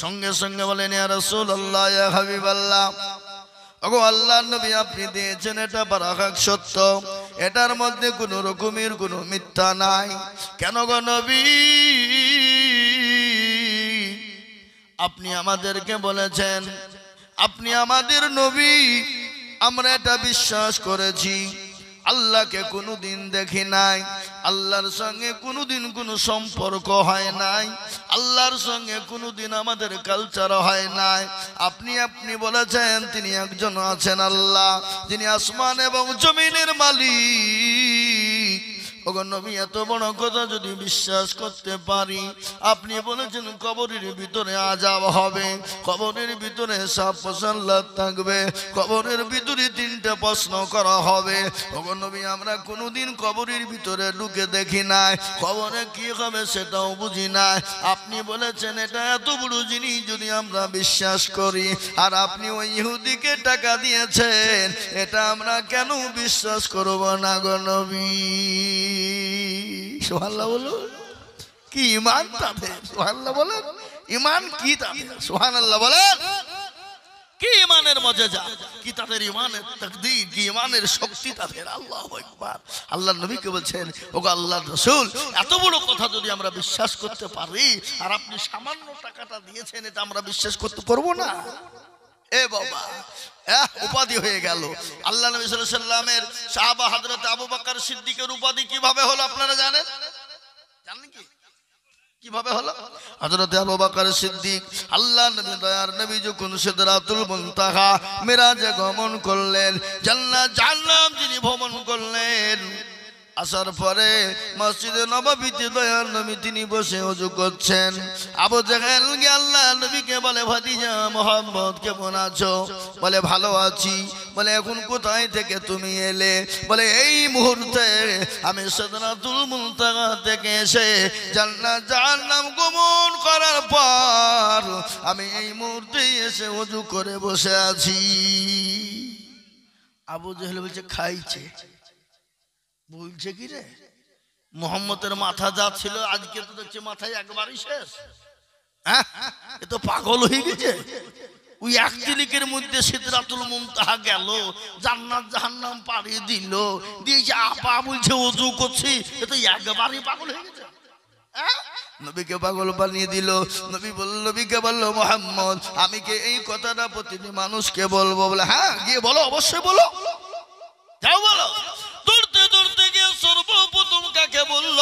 সঙ্গে সঙ্গে বলেন ইয়া রাসূলুল্লাহ ইয়া হাবিবাল্লাহ, ওগো আল্লাহর নবী আপনি দিয়েছেন এটা বারাকাত সত্য, এটার মধ্যে কোনো রকমের কোনো মিথ্যা নাই। কেন গো নবী, আপনি আমাদেরকে বলেছেন, আপনি আমাদের নবী, আমরা এটা বিশ্বাস করেছি। আল্লাহকে কোনোদিন দেখি নাই, আল্লাহর সঙ্গে কোনোদিন কোনো সম্পর্ক হয় নাই, আল্লাহর সঙ্গে কোনোদিন আমাদের কালচার হয় নাই। আপনি বলেছেন তিনি একজন আছেন আল্লাহ, যিনি আসমান এবং জমিনের মালিক। ওগো নবী, এত বড় কথা যদি বিশ্বাস করতে পারি, আপনি বলেছেন কবরের ভিতরে আযাব হবে, কবরের ভিতরে সাপ মুসাল্লাত থাকবে, কবরের ভিতরে 3টা প্রশ্ন করা হবে। ওগো নবী, আমরা কোনোদিন কবরের ভিতরে ঢুকে দেখি নাই, কবরে কি হবে সেটাও বুঝি নাই। আপনি বলেছেন এটা এত বড় জিনিস যদি আমরা বিশ্বাস করি, আর আপনি ওই ইহুদিকে টাকা দিয়েছেন, এটা আমরা কেন বিশ্বাস করব না গো নবী? সুবহানাল্লাহ বলুন। কি ঈমান তাদের, সুবহানাল্লাহ বলেন। ঈমান কি তাদের, সুবহানাল্লাহ বলেন। কি ঈমানের মজেজা, কি তাদের ঈমানের তাকদীর, কি ঈমানের শক্তি তাদের। আল্লাহু আকবার। আল্লাহর নবীকে বলছেন, ওগো আল্লাহর রাসূল, এত বড় কথা যদি আমরা বিশ্বাস করতে পারি, আর আপনি সামান্য টাকাটা দিয়েছেন, এটা আমরা বিশ্বাস করতে পারবো না? এ বাবা, উপাধি হয়ে গেল। আল্লাহ নবী সাল্লাল্লাহু আলাইহি সাল্লামের সাহাবা হযরত আবু বকর সিদ্দিকের উপাধি কিভাবে হলো আপনারা জানেন? জানেন কি কিভাবে হলো? হযরত আবু বকর সিদ্দিক, আল্লাহ নবী দয়ার নবী যখন সিদরাতুল মুনতাহা মিরাজে গমন করলেন, জান্নাত জাহান্নাম যিনি ভ্রমণ করলেন, আসার পরে মসজিদে নববীতে দয়ার নবী তিনি বসে ওযু করছেন। আবু জাহেল গিয়ে আল্লাহ নবীকে বলে, ভাতিজা মুহাম্মদ কেমন আছো? বলে ভালো আছি। বলে এখন কোথায় থেকে তুমি এলে? বলে এই মুহূর্তে আমি সিদরাতুল মুনতাহা থেকে এসে জান্নাত জাহান্নাম গমন করার পর আমি এই মুহূর্তে এসে ওযু করে বসে আছি। আবু জাহেল বলছে খাইছে। বলছে কি রে, মুহাম্মদের মাথা যা ছিল আজকে তো দেখছি মাথায় একবারই শেষ। হ্যাঁ, এ তো পাগল হয়ে গেছে। ওই এক তিলিকের মধ্যে সিদরাতুল মুনতাহা গেল, জান্নাত জাহান্নাম পাড়ি দিল, দিয়েছে আপা বলছে ওযু করছি, এ তো একবারই পাগল হয়ে গেছে। নবীকে পাগল বানিয়ে দিল। নবীকে বলল, মুহাম্মদ আমি কি এই কথাটা প্রতিটি মানুষকে বলবো? বলে হ্যাঁ, গিয়ে বলো, অবশ্যই বলো, যাও বলো। দৌড়তে দৌড়তে গিয়ে সর্বপ্রথম কাকে বলল?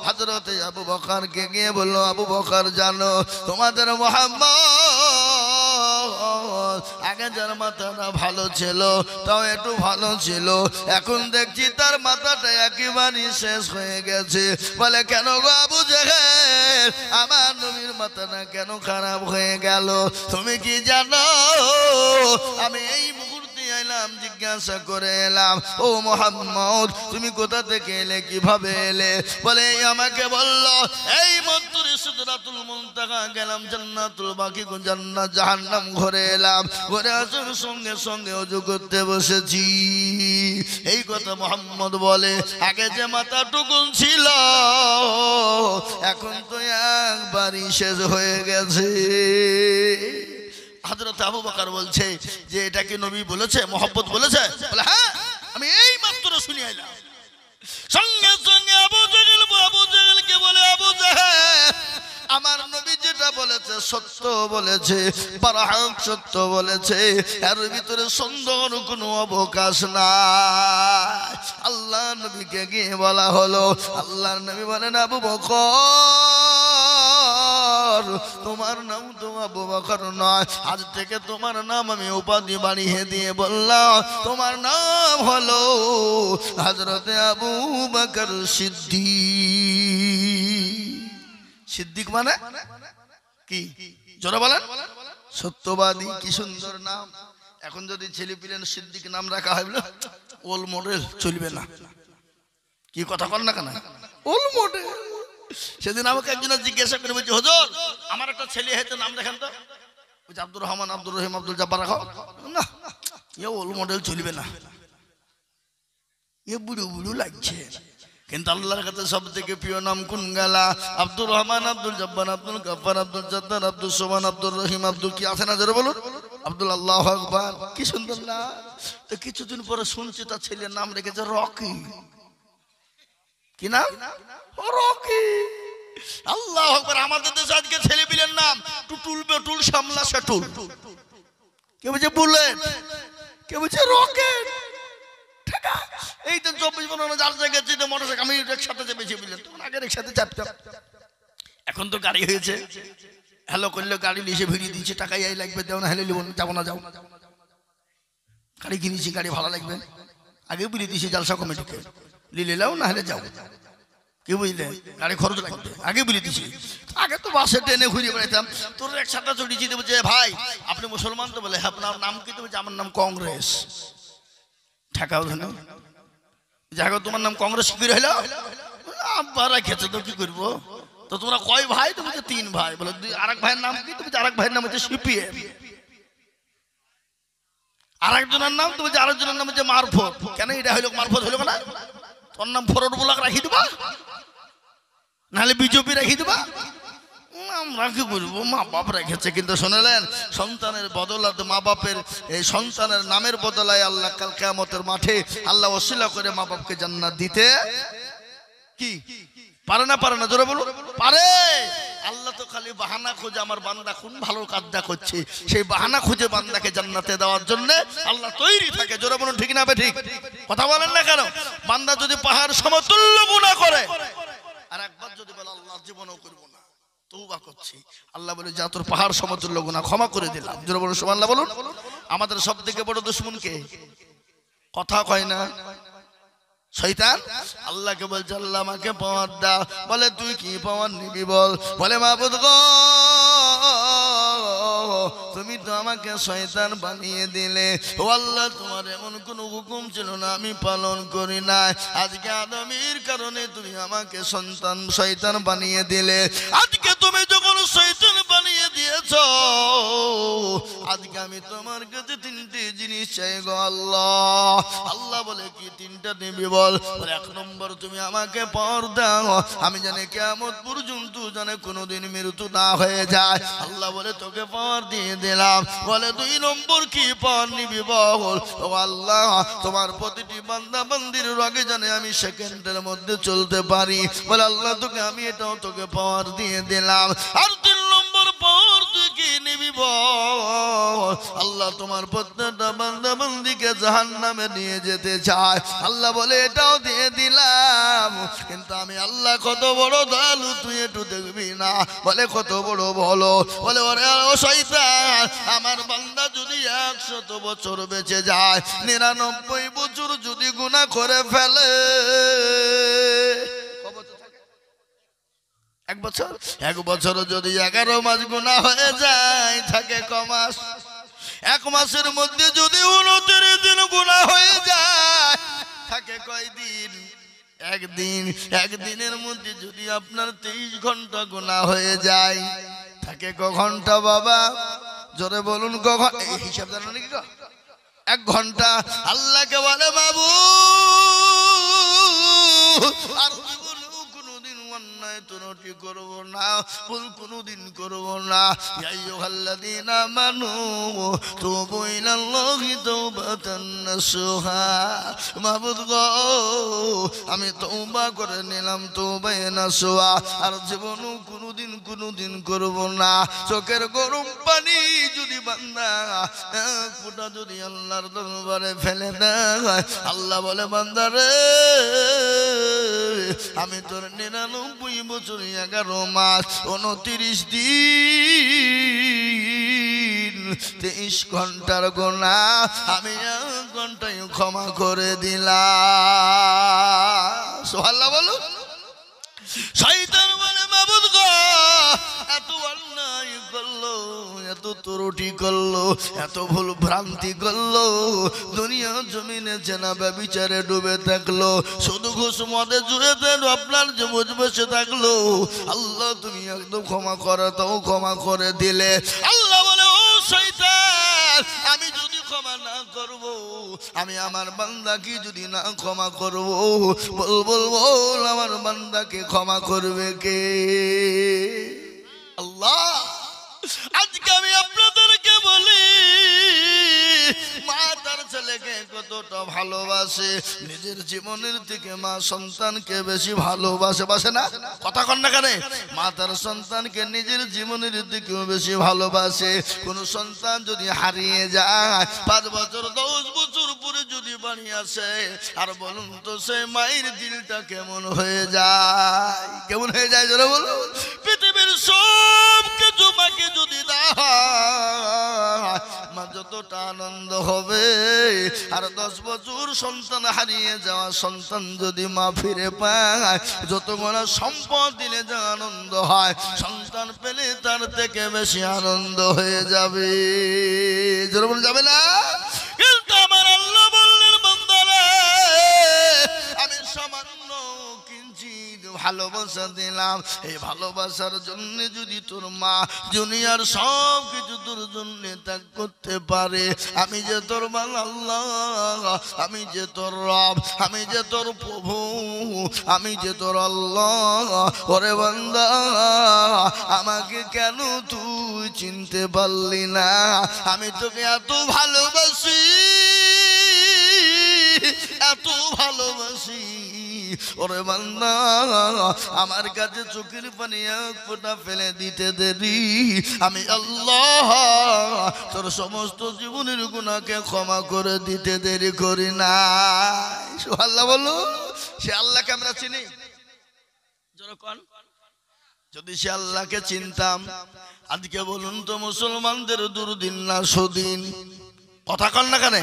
হযরত আবু বকরকে গিয়ে বলল, আবু বকর জানো তোমাদের মুহাম্মদ আগে যার মাথাটা ভালো ছিল, তাও একটু ভালো ছিল, এখন দেখছি তার মাথাটা একেবারে শেষ হয়ে গেছে। বলে কেন গো আবু জাহেল, আমার নবীর মাথাটা কেন খারাপ হয়ে গেল? তুমি কি জানো আমি এই এলাম জিজ্ঞাসা করে এলাম, ও মুহাম্মদ তুমি কোথা থেকে এলে, কিভাবে এলে? বলে আমাকে বলল এই মন্ত্রী সিদরাতুল মুনতাহা গেলাম, জান্নাতুল বাকি জান্নাত জাহান্নাম ঘুরে এলাম, ঘুরে আসার সঙ্গে সঙ্গে ওযু করতে বসেছি। এই কথা মুহাম্মদ বলে, আগে যে মাথা টুকুন ছিল এখন তো একবারই শেষ হয়ে গেছে। হযরত আবু বকর বলছে যে এটা কি নবী বলেছে, মুহাম্মদ বলেছে? বলে হ্যাঁ, আমি এই মাত্র শুনে এলাম। সঙ্গে সঙ্গে আবু জাহেলকে বলে, আবু জাহেল আমার নবী যেটা বলেছে সত্য বলেছে, বারাহাত সত্য বলেছে, এর ভিতরে সন্দেহের কোনো অবকাশ নাই। আল্লাহ নবীকে গিয়ে বলা হলো, আল্লাহর নবী বলেন, আবু বকর তোমার নাম তো আবু বকর নয়, আজ থেকে তোমার নাম আমি উপাধি বানিয়ে দিয়ে বললাম, তোমার নাম হলো হযরতে আবু বকর সিদ্দিক। সিদ্দিক মানে কি জোরে বলেন? সত্যবাদী। কি সুন্দর নাম। এখন যদি ছেলে পিলেন সিদ্দিক নাম রাখা হয়, বলে ওল মডেল চলবে না। কি কথা কন না কেন, ওল মডেল। সেদিন আমাকে একজন জিজ্ঞাসা করে বলছে, হুজুর আমার একটা ছেলে হয়তো নাম দেখেন তো। বলছে আব্দুর রহমান, আব্দুর রহিম, আব্দুল জব্বার রাখো না, এ ওল মডেল চলবে না, এ বুড়ো বুড়ো লাগছে। কিন্তু আল্লাহর কাছে সবথেকে প্রিয় নাম কোন গালা? আব্দুর রহমান, আব্দুল জব্বার, আব্দুল গফফার, আব্দুল জাদ্দার, আব্দুল সোবান, আব্দুর রহিম, আব্দুল কি আছে না জোরে বলুন? আব্দুল, আল্লাহু আকবার। কি সুন্দর না? তো কিছুদিন পরে শুনছি তার ছেলের নাম রেখেছে রকি। কি নাম? রকি। আল্লাহু আকবার। আমাদের দেশে আজকে ছেলে পিলের নাম টুটুল, বেটুল, শামলা, শাটুল, কেউ বলছে বুলেট, কেউ বলছে রকেট। এই তো 24 যার জায়গায় যেতে মোটরসাইকেল, আমি একসাথে চেপেছি বুঝলেন, তখন আগে একসাথে চাপতাম। এখন তো গাড়ি হয়েছে, হ্যালো করলে গাড়ি লিসে ভিড়িয়ে দিচ্ছে, টাকাই এই লাগবে, দেও না, হ্যালো যাবো না, যাও। গাড়ি কিনেছি, গাড়ি ভালো লাগবে, আগে বুঝিয়ে দিয়েছি জালসা কমিটিকে, লিলে লাও না হলে যাও। কি বুঝলে? গাড়ি খরচ লাগবে, আগে বুঝিয়ে দিয়েছি। আগে তো বাসে ট্রেনে ঘুরিয়ে বেড়াইতাম, তোর একসাথে চড়িয়েছি, বলছে ভাই আপনি মুসলমান তো? বলে হ্যাঁ। আপনার নাম কি? তো বলছে আমার নাম কংগ্রেস। ঠেকাও ধরে যাগো, তোমার নাম কংগ্রেস শিবির হইলো? আব্বারা খেছে তো কি করবো? তো তোমরা কয় ভাই? তো বলছে 3 ভাই। বলে আরেক ভাইয়ের নাম কি? তো বলছে আরেক ভাইয়ের নাম হচ্ছে সিপিএম। আরেকজনের নাম? তো বলছে আরেকজনের নাম হচ্ছে মারফত। কেন এটা হইলো মারফত হইলো না? তোর নাম ফরওয়ার্ড ব্লক রাখি দিবা, নাহলে বিজেপি রাখি দিবা। আমরা কি করবো? মা বাপ রেখেছে। কিন্তু শুনলেন, সন্তানের বদলাতে, মা বাপের এই সন্তানের নামের বদলায় আল্লাহ কাল কিয়ামতের মাঠে আল্লাহ ওসিলা করে মা বাপকে জান্নাত দিতে কি পারে না? পারে না? জোরে বলুন পারে। আল্লাহ তো খালি বাহানা খোঁজে, আমার বান্দা কোন ভালো কাজটা করছে, সেই বাহানা খুঁজে বান্দাকে জান্নাতে দেওয়ার জন্য আল্লাহ তৈরি থাকে। জোরে বলুন ঠিক না? ঠিক কথা বলেন না কেন? বান্দা যদি পাহাড় সমতুল্য গুনাহ করে আর একবার যদি বলে আল্লাহ জীবনও করবো না, তওবা করছি, আল্লাহ বলে যা তোর পাহাড় সমতুল্য গুনাহ ক্ষমা করে দিলাম। জোরে বলুন সুবহানাল্লাহ বলুন। আমাদের সবথেকে বড় দুশমন কে? কথা কয় না, শয়তান। আল্লাহকে বলছে আল্লাহ আমাকে পাওয়ার দাও। বলে তুই কি পাওয়ার নিবি বল? বলে মাবুদ গো, তুমি তো আমাকে শয়তান বানিয়ে দিলে। ও আল্লাহ, তোমার এমন কোন হুকুম ছিল না আমি পালন করি নাই। আজকে আদমের কারণে তুমি আমাকে সন্তান শয়তান বানিয়ে দিলে। আজকে তুমি যখন শয়তান বানিয়ে দিয়েছো, আজকে আমি তোমার কাছে 3টে জিনিস চাই গো আল্লাহ। আল্লাহ বলে কি 3টা নিবি বল? বলে 1 নম্বর তুমি আমাকে পর দাও, আমি জানি কিয়ামত পর্যন্ত জানে কোনোদিন মৃত্যু না হয়ে যায়। আল্লাহ বলে তোকে পাওয়ার দিয়ে দিলাম। বলে 2 নম্বর কি পাওয়ার নিবি বল? ও আল্লাহ, তোমার প্রতিটি বান্দা বান্দির আগে জানে আমি সেকেন্ডের মধ্যে চলতে পারি। বলে আল্লাহ তোকে আমি এটাও তোকে পাওয়ার দিয়ে দিলাম। আর 3 নম্বর পাওয়ার তুই কি নিবি বল? আল্লাহ তোমার প্রত্যেকটা বান্দা বান্দিকে জাহান্নামে নিয়ে যেতে চায়। আল্লাহ বলে এটাও দিয়ে দিলাম। কিন্তু আমি আল্লাহ কত বড় দয়ালু তুই একটু দেখবি না? বলে কত বড় বলো? বলে ওরে ও শয়তান, আমার বান্দা যদি 100 বছর বেঁচে যায়, 99 বছর যদি গুনাহ করে ফেলে, 1 বছর? 1 বছর যদি 11 মাস গুনাহ হয়ে যায়, থাকে ক মাস? 1 মাসের মধ্যে যদি 29 দিন গুনাহ হয়ে যায়, থাকে কয় দিন? 1 দিন। 1 দিনের মধ্যে যদি আপনার 23 ঘন্টা গুনাহ হয়ে যায়, থাকে ক ঘন্টা বাবা? জোরে বলুন ক ঘন্টা? এই হিসাব জানো নাকি? 1 ঘন্টা। আল্লাহকে বলে মাবুদ, আর কোনদিন অন্যায় ত্রুটি করব না, ভুল কোনদিন করব না। ইয়া আইয়ুহাল্লাযীনা আমানু তুবু ইলাল্লাহি তাওবাতান নাসুহা। মাবুদ গো, আমি তওবা করে নিলাম, তওবায়ে নাসুহা। আর জীবনও কোনদিন করব না। চোখের গরম পানি যদি বান্দা এক ফোঁটা যদি আল্লাহর দরবারে ফেলে দেয়, আল্লাহ বলে বান্দা রে, আমি তোর 99 বছর 11 মাস 29 দিন 23 ঘন্টার গুনাহ আমি 1 ঘন্টায় ক্ষমা করে দিলাম। সুবহানাল্লাহ বলুন। শয়তান বলে মাবুদ গো, এত অন্যায় করলো, এত ত্রুটি করলো, এত ভুল ভ্রান্তি করলো, দুনিয়া জমিনে জেনা ব্যভিচারে ডুবে থাকলো, শুধু ঘুষ মদে জুড়েতে আপনার যে বসে থাকলো, আল্লাহ তুমি একদম ক্ষমা করে দাও, ক্ষমা করে দিলে। আল্লাহ বলে ও শয়তান, আমি যদি ক্ষমা না করব, আমি আমার বান্দাকে যদি না ক্ষমা করব, বল আমার বান্দাকে ক্ষমা করবে কে? আল্লাহ। আজকে আমি আপনাদেরকে বলি, মা তার ছেলেকে কতটা ভালোবাসে, নিজের জীবনের থেকে মা সন্তানকে বেশি ভালোবাসে, বাসে না? কথা কন না কেন? মা তার সন্তানকে নিজের জীবনের থেকেও বেশি ভালোবাসে। কোন সন্তান যদি হারিয়ে যায়, 5 বছর 10 বছর পরে যদি বাড়ি আসে, আর বলুন তো সেই মায়ের দিলটা কেমন হয়ে যায়? কেমন হয়ে যায় জোরে বলুন? পৃথিবীর সব কিছু মাকে যদি দেয়, মা যতটা আনন্দ হবে, আর 10 বছর সন্তান হারিয়ে যাওয়া সন্তান যদি মা ফিরে পায়, যতগুলো সম্পদ দিলে যা আনন্দ হয়, সন্তান পেলে তার থেকে বেশি আনন্দ হয়ে যাবে। জোরে বলুন, যাবে না? কিন্তু আমার আল্লাহ বললেন, বান্দারে আমি সামান্য কিঞ্চিত ভালোবাসা দিলাম, এই ভালোবাসার জন্য যদি তোর মা দুনিয়ার সব কিছু তোর জন্য ত্যাগ করতে পারে, আমি যে তোর মাল আল্লাহ, আমি যে তোর রব, আমি যে তোর প্রভু, আমি যে তোর আল্লাহ, ওরে বান্দা আমাকে কেন তুই চিনতে পারলি না? আমি তোকে এত ভালোবাসি, এত ভালোবাসি, ওরে বান্দা আমার কাছে চোখের পানি এক ফোঁটা ফেলে দিতে দেরি, আমি আল্লাহ তোর সমস্ত জীবনের গুনাহকে ক্ষমা করে দিতে দেরি করি না। সুবহানাল্লাহ বলো। সে আল্লাহকে আমরা চিনি? যদি সে আল্লাহকে চিনতাম, আজকে বলুন তো মুসলমানদের দুর্দিন না সুদিন? কথা কন না কেন?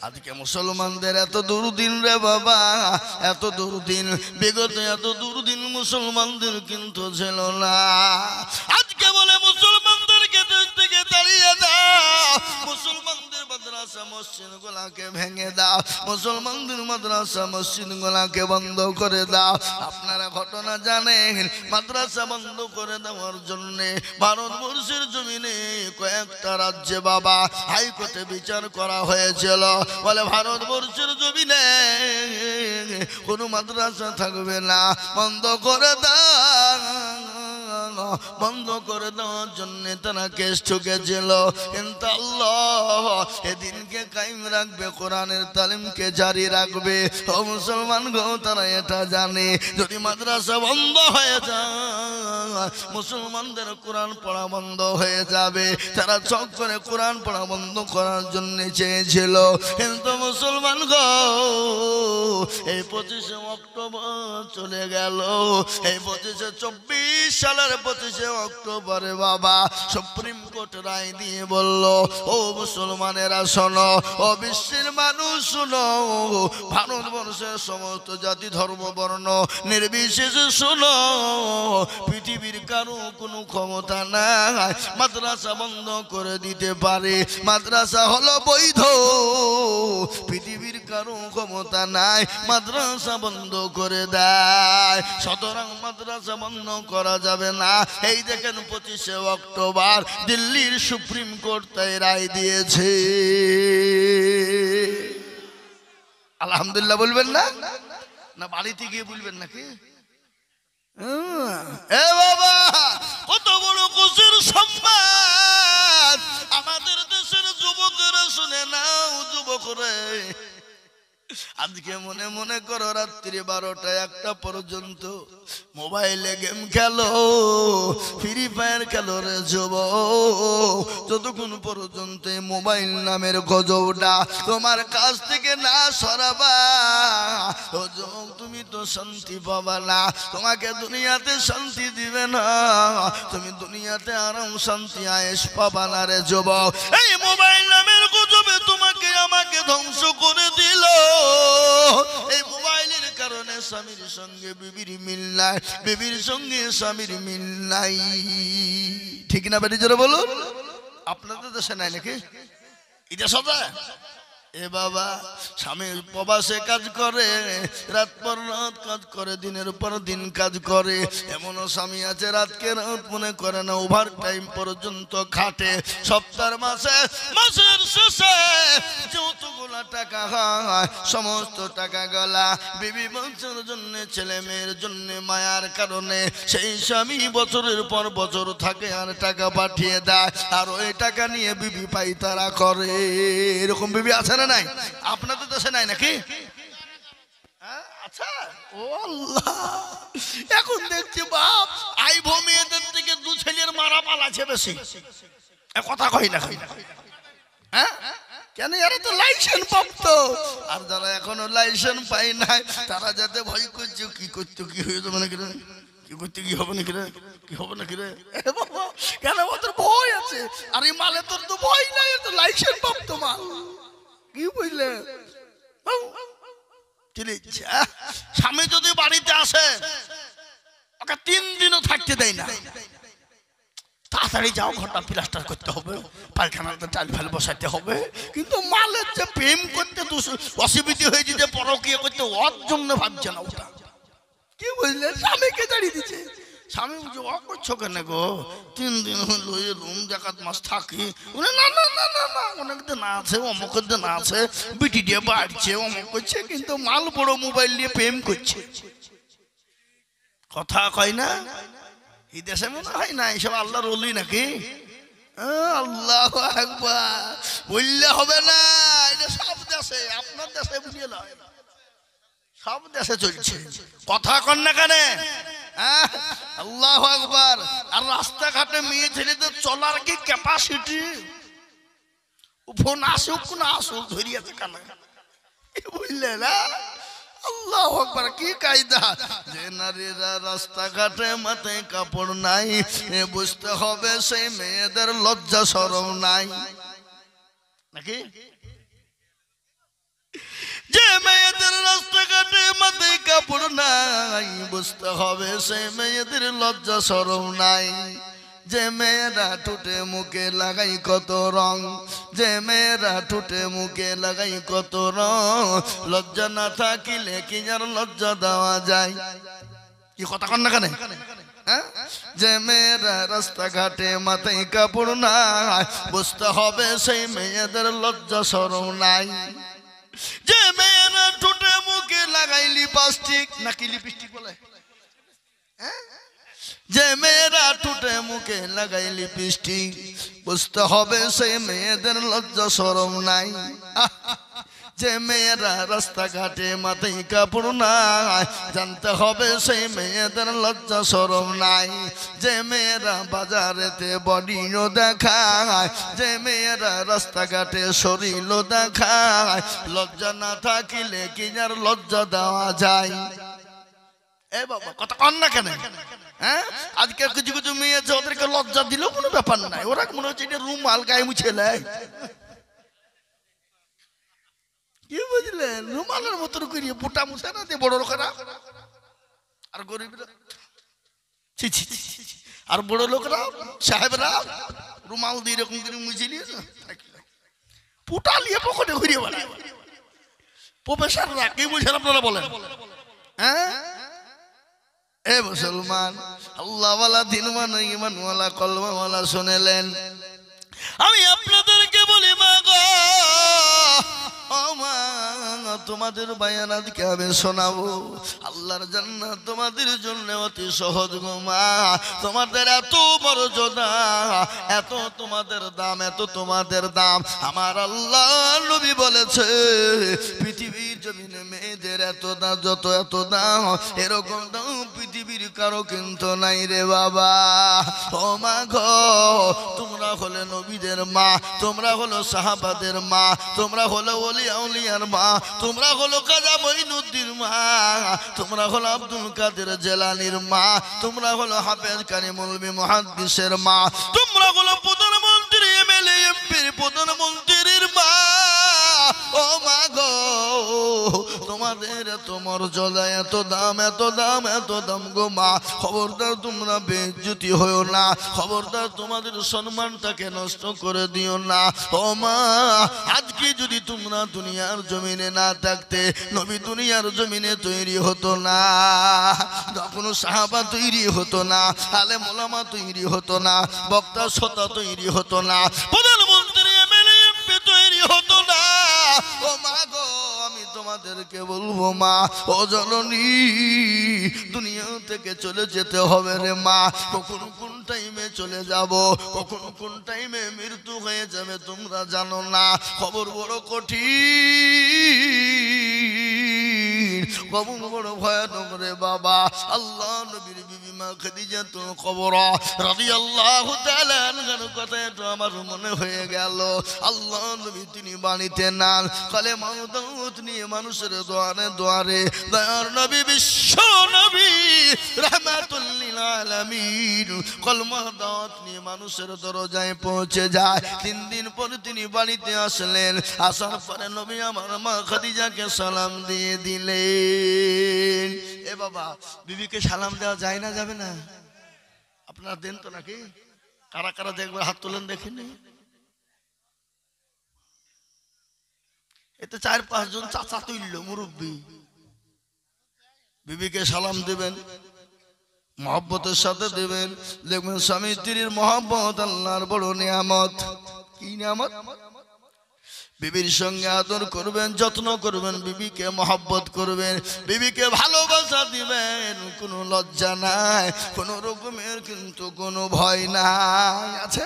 আজকে মুসলমানদের এত দুর্দিন রে বাবা, এত দুর্দিন, বিগত এত দুর্দিন মুসলমানদের কিন্তু ছিল না। আজকে বলে মুসলমানদেরকে দেশ থেকে তাড়িয়ে দাও, মুসলমানদের মাদ্রাসা মসজিদ গুলাকে ভেঙে দাও, মুসলমানদের মাদ্রাসা মসজিদ গুলাকে বন্ধ করে দাও। আপনারা ঘটনা জানেন, মাদ্রাসা বন্ধ করে দেওয়ার জন্য ভারতবর্ষের জমিনে কয়েকটা রাজ্যে বাবা হাইকোর্টে বিচার করা হয়েছিল, বলে ভারতবর্ষের জমিনে কোন মাদ্রাসা থাকবে না, বন্ধ করে দাও। বন্ধ করে দেওয়ার জন্য তারা কেস ঠুকেছিল, কিন্তু আল্লাহ এদিনকে কায়েম রাখবে, কোরআনের তালিমকে জারি রাখবে। ও মুসলমান গো, তারা এটা জানে যদি মাদ্রাসা বন্ধ হয়ে যায়, মুসলমানদের কোরআন পড়া বন্ধ হয়ে যাবে। তারা চক করে কোরআন পড়া বন্ধ করার জন্য চেয়েছিল, কিন্তু মুসলমান গো এই 25শে অক্টোবর চলে গেল, এই 2524 সালের 25শে অক্টোবরে বাবা সুপ্রিম কোর্ট রায় দিয়ে বলল, ও মুসলমানেরা শোনো, ও বিশ্বের মানুষ শোনো, ভারতবর্ষের সমস্ত জাতি ধর্ম বর্ণ নির্বিশেষে শোনো, পৃথিবীর কারো কোনো ক্ষমতা নাই মাদ্রাসা বন্ধ করে দিতে পারে। মাদ্রাসা হলো বৈধ, পৃথিবীর কারো ক্ষমতা নাই মাদ্রাসা বন্ধ করে দেয়। সুতরাং মাদ্রাসা বন্ধ করা যাবে না। এই দেখেন 25শে অক্টোবর দিল্লির সুপ্রিম কোর্ট তাই রায় দিয়েছে। আলহামদুলিল্লাহ বলবেন না? না বাড়িতে গিয়ে বলবেন নাকি? এ বাবা, কত বড় খুশির সংবাদ আমাদের দেশের যুবকেরা শুনে নাও। যুবকরা আজকে মনে মনে করো রাত্রি 12টা 1টা পর্যন্ত মোবাইলে গেম খেলো, ফ্রি ফায়ার খেলো রে যুবক, যতক্ষণ পর্যন্ত মোবাইল নামের গজবটা তোমার কাছ থেকে না সরাবা, ও যুবক তুমি তো শান্তি পাবা না, তোমাকে দুনিয়াতে শান্তি দিবে না, তুমি দুনিয়াতে আরাম শান্তি আয়েশ পাবা না রে যুবক। এই মোবাইল নামের গজবে তোমাকে আমাকে ধ্বংস করে দিল। এই মোবাইলের কারণে স্বামীর সঙ্গে বিবির মিল নাই, বিবির সঙ্গে স্বামীর মিল নাই। ঠিক না বেটি জোরে বলুন? আপনাদের দেশে নাই নাকি? এটা সদা এ বাবা, স্বামী প্রবাসে কাজ করে, রাত পর রাত কাজ করে, দিনের পর দিন কাজ করে। এমনও স্বামী আছে রাতকে রাত মনে করে না, ওভার টাইম পর্যন্ত খাটে। সপ্তাহের মাসের শেষে যতগুলা টাকা হয় সমস্ত টাকা গলা বিবি বাচ্চার জন্য, ছেলে মেয়ের জন্য মায়ার কারণে সেই স্বামী বছরের পর বছর থাকে আর টাকা পাঠিয়ে দেয়, আর ওই টাকা নিয়ে বিবি পাইতারা করে। এরকম বিবি আছে না নাই? আপনাদের দেশে নাই নাকি? আচ্ছা, ও আল্লাহ, এখন দেখছি বাপ আই ভূমিদের থেকে দু ছেলের মারা পালাছে বেশি। কথা কই না, হ্যাঁ কেন? এরা তো লাইসেন্স প্রাপ্ত, আর যারা এখনো লাইসেন্স পাই নাই তারা যাতে ভয় করছে কি করতে কি হয়ে যাবে নাকি রে, কি করতে কি হবে নাকি রে, কি হবে নাকি রে। কেন ওদের ভয় আছে? আর এই মালে তোর তো ভয় নাই, তো লাইসেন্স প্রাপ্ত মাল। কি বুঝলে? স্বামী যদি বাড়িতে আসে ওকে 3 দিনও থাকতে দেয় না। তাড়াতাড়ি যাও, ঘরটা প্লাস্টার করতে হবে, পায়খানাতে টাইল ফাইল বসাইতে হবে। কিন্তু মালের যে প্রেম করতে অসুবিধা হয়েছে, যে পরকীয়া করতে, ওর জন্য ভাবছে না ওটা। কি বুঝলে? স্বামীকে দাঁড়িয়ে দিচ্ছে। স্বামী বলছে ও করছো কেন গো, 3 দিন হলো রুম জাকাত মাস থাকি। না না না না না, অনেক দিন আছে, অমুকের দিন আছে, বিটি দিয়ে বাড়ছে, অমুক করছে, কিন্তু মাল বড় মোবাইল নিয়ে প্রেম করছে। কথা কয় না? এই দেশে মনে হয় না এইসব আল্লাহর ওলি নাকি? আল্লাহু আকবার বললে হবে না, এটা সব দেশে, আপনার দেশে বুঝিয়ে নয়, সব দেশে চলছে। কথা কন না কেন? আল্লাহু আকবার। আর রাস্তাঘাটে মেয়ে ছেলেদের চলার কি ক্যাপাসিটি! ফোন আসুক না আসুক ধরিয়াছে কানে, বুঝলে না? আল্লাহু আকবার, কি কায়দা! যে নারীরা রাস্তাঘাটে মাথায় কাপড় নাই, বুঝতে হবে সেই মেয়েদের লজ্জা শরম নাই নাকি? যে মেয়েদের রাস্তাঘাটে মাথায় কাপড় নাই, বুঝতে হবে সেই মেয়েদের লজ্জা শরম নাই। যে মেয়েরা ঠোঁটে মুখে লাগাই কত রং, যে মেয়েরা ঠোঁটে মুখে লাগাই কত রং, লজ্জা না থাকিলে কি আর লজ্জা দেওয়া যায়? কি কথা কন না কেন? যে মেয়েরা রাস্তাঘাটে মাথায় কাপড় নাই, বুঝতে হবে সেই মেয়েদের লজ্জা শরম নাই। যে মেয়েরা ঠোঁটে মুখে লাগাই লিপস্টিক, নাকি লিপস্টিক বলে, যে মেয়েরা ঠোঁটে মুখে লাগাই লিপস্টিক, বুঝতে হবে সেই মেয়েদের লজ্জা শরম নাই। যে মেয়েরা রাস্তাঘাটে মাথায় কাপড় নাই, জানতে হবে সেই মেয়েদের লজ্জা শরম নাই। যে মেয়েরা বাজারেতে বডিও দেখায়, যে মেয়েরা রাস্তাঘাটে শরীরও দেখায়, লজ্জা না থাকিলে কি আর লজ্জা দেওয়া যায়? এ বাবা, কথা কন না কেন? আজকে কিছু কিছু মেয়ে আছে, ওদেরকে লজ্জা দিলেও কোনো ব্যাপার নাই, ওরা মনে হচ্ছে এটা রুমাল গায়ে মুছে নেয়। কি বুঝলেন? রুমালের মতন করিয়ে পোটা মুছে না দিয়ে বড় লোকেরা, আর গরিবরা, আর বড় লোকরা সাহেবরা রুমাল দিয়ে এরকম করে মুছে নিয়েছে, পোটা নিয়ে পকেটে ঘুরিয়ে বেড়ায়। প্রফেসররা কি বুঝেন আপনারা বলেন? এ মুসলমান, আল্লাহওয়ালা, দিনওয়ালা, ইমানওয়ালা, কলমাওয়ালা শুনেলেন, আমি আপনাদেরকে বলি মা গো, তোমাদের বায়ান আজকে আমি শোনাবো। আল্লাহর জান্নাত তোমাদের জন্য অতি সহজ গো মা। তোমাদের এত মর্যাদা, এত তোমাদের দাম, এত তোমাদের দাম। আমার আল্লাহ নবী বলেছে, পৃথিবীর জমিনে মেয়েদের এত দাম, যত এত দাম, এরকম দাম পৃথিবীর কারো কিন্তু নাই রে বাবা। ও মা গো, তোমরা হলে নবীদের মা, তোমরা হলো সাহাবাদের মা, তোমরা হলো ওলিয়া উলিয়ার মা, তোমরা হলো কাজা মঈনুদ্দিন মা, তোমরা হলো আব্দুল কাদের জেলানির মা, তোমরা হলো হাফেজ কারি মৌলভী মুহাদ্দিসের মা, তোমরা হলো প্রধানমন্ত্রী, এমএলএ, এমপির প্রধানমন্ত্রীর মা। ও মা গো, তোমাদের এত মর্যাদা, এত দাম, এত দাম, এত দাম গো মা। খবরদার তোমরা বেইজ্জতি হয়েও না, খবরদার তোমাদের সম্মানটাকে নষ্ট করে দিও না। ও মা, আজকে যদি তোমরা দুনিয়ার জমিনে না থাকতে, নবী দুনিয়ার জমিনে তৈরি হতো না, কোনো সাহাবা তৈরি হতো না, আলেম ওলামা তৈরি হতো না, বক্তা শ্রোতা তৈরি হতো না, প্রধানমন্ত্রী এমএলএ এমপি তৈরি হতো না। ও মা গো, আমি তোমাদেরকে বলবো মা, ও জননী, দুনিয়া থেকে চলে যেতে হবে রে মা। কখন কোন টাইমে চলে যাব, কখন কোন টাইমে মৃত্যু হয়ে যাবে তোমরা জানো না। খবর বড় কঠিন, খবর বড় ভয়ানক রে বাবা। আল্লাহ নবীর বিবি মা খাদিজাতুল কুবরা রাদিয়াল্লাহু তাআলা আনহার কথা তো আমার মনে হয়ে গেল। আল্লাহ নবী তিনি বাণীতে নান কালেমা দাওয়াত নিয়ে মানুষের দুয়ারে দুয়ারে, দয়ার নবী বিশ্ব নবী রাহমাতুল লিল আলামিন কলমা দাওয়াত নিয়ে মানুষের দরজায় পৌঁছে যায়। 3 দিন পরে তিনি বাড়িতে আসলেন। আসার পরে নবী আমার মা খাদিজাকে সালাম দিয়ে দিলেন। এ বাবা, বিবিকে সালাম দেওয়া যায় না, যাবে না? আপনারা দেন তো নাকি? কারা কারা দেখবে হাত তোলেন দেখিনি। এতে 4-5 জন চাচা তুলল মুরব্বী। বিবিকে সালাম দেবেন, মহব্বতের সাথে দেবেন। দেখবেন স্বামী স্ত্রীর মহব্বত আল্লাহর বড় নিয়ামত। কি নিয়ামত? বিবির সঙ্গে আদর করবেন, যত্ন করবেন, বিবিকে মহব্বত করবেন, বিবিকে ভালোবাসা দিবেন। কোনো লজ্জা নাই, কোনো রকমের কিন্তু কোনো ভয় নাই, আছে?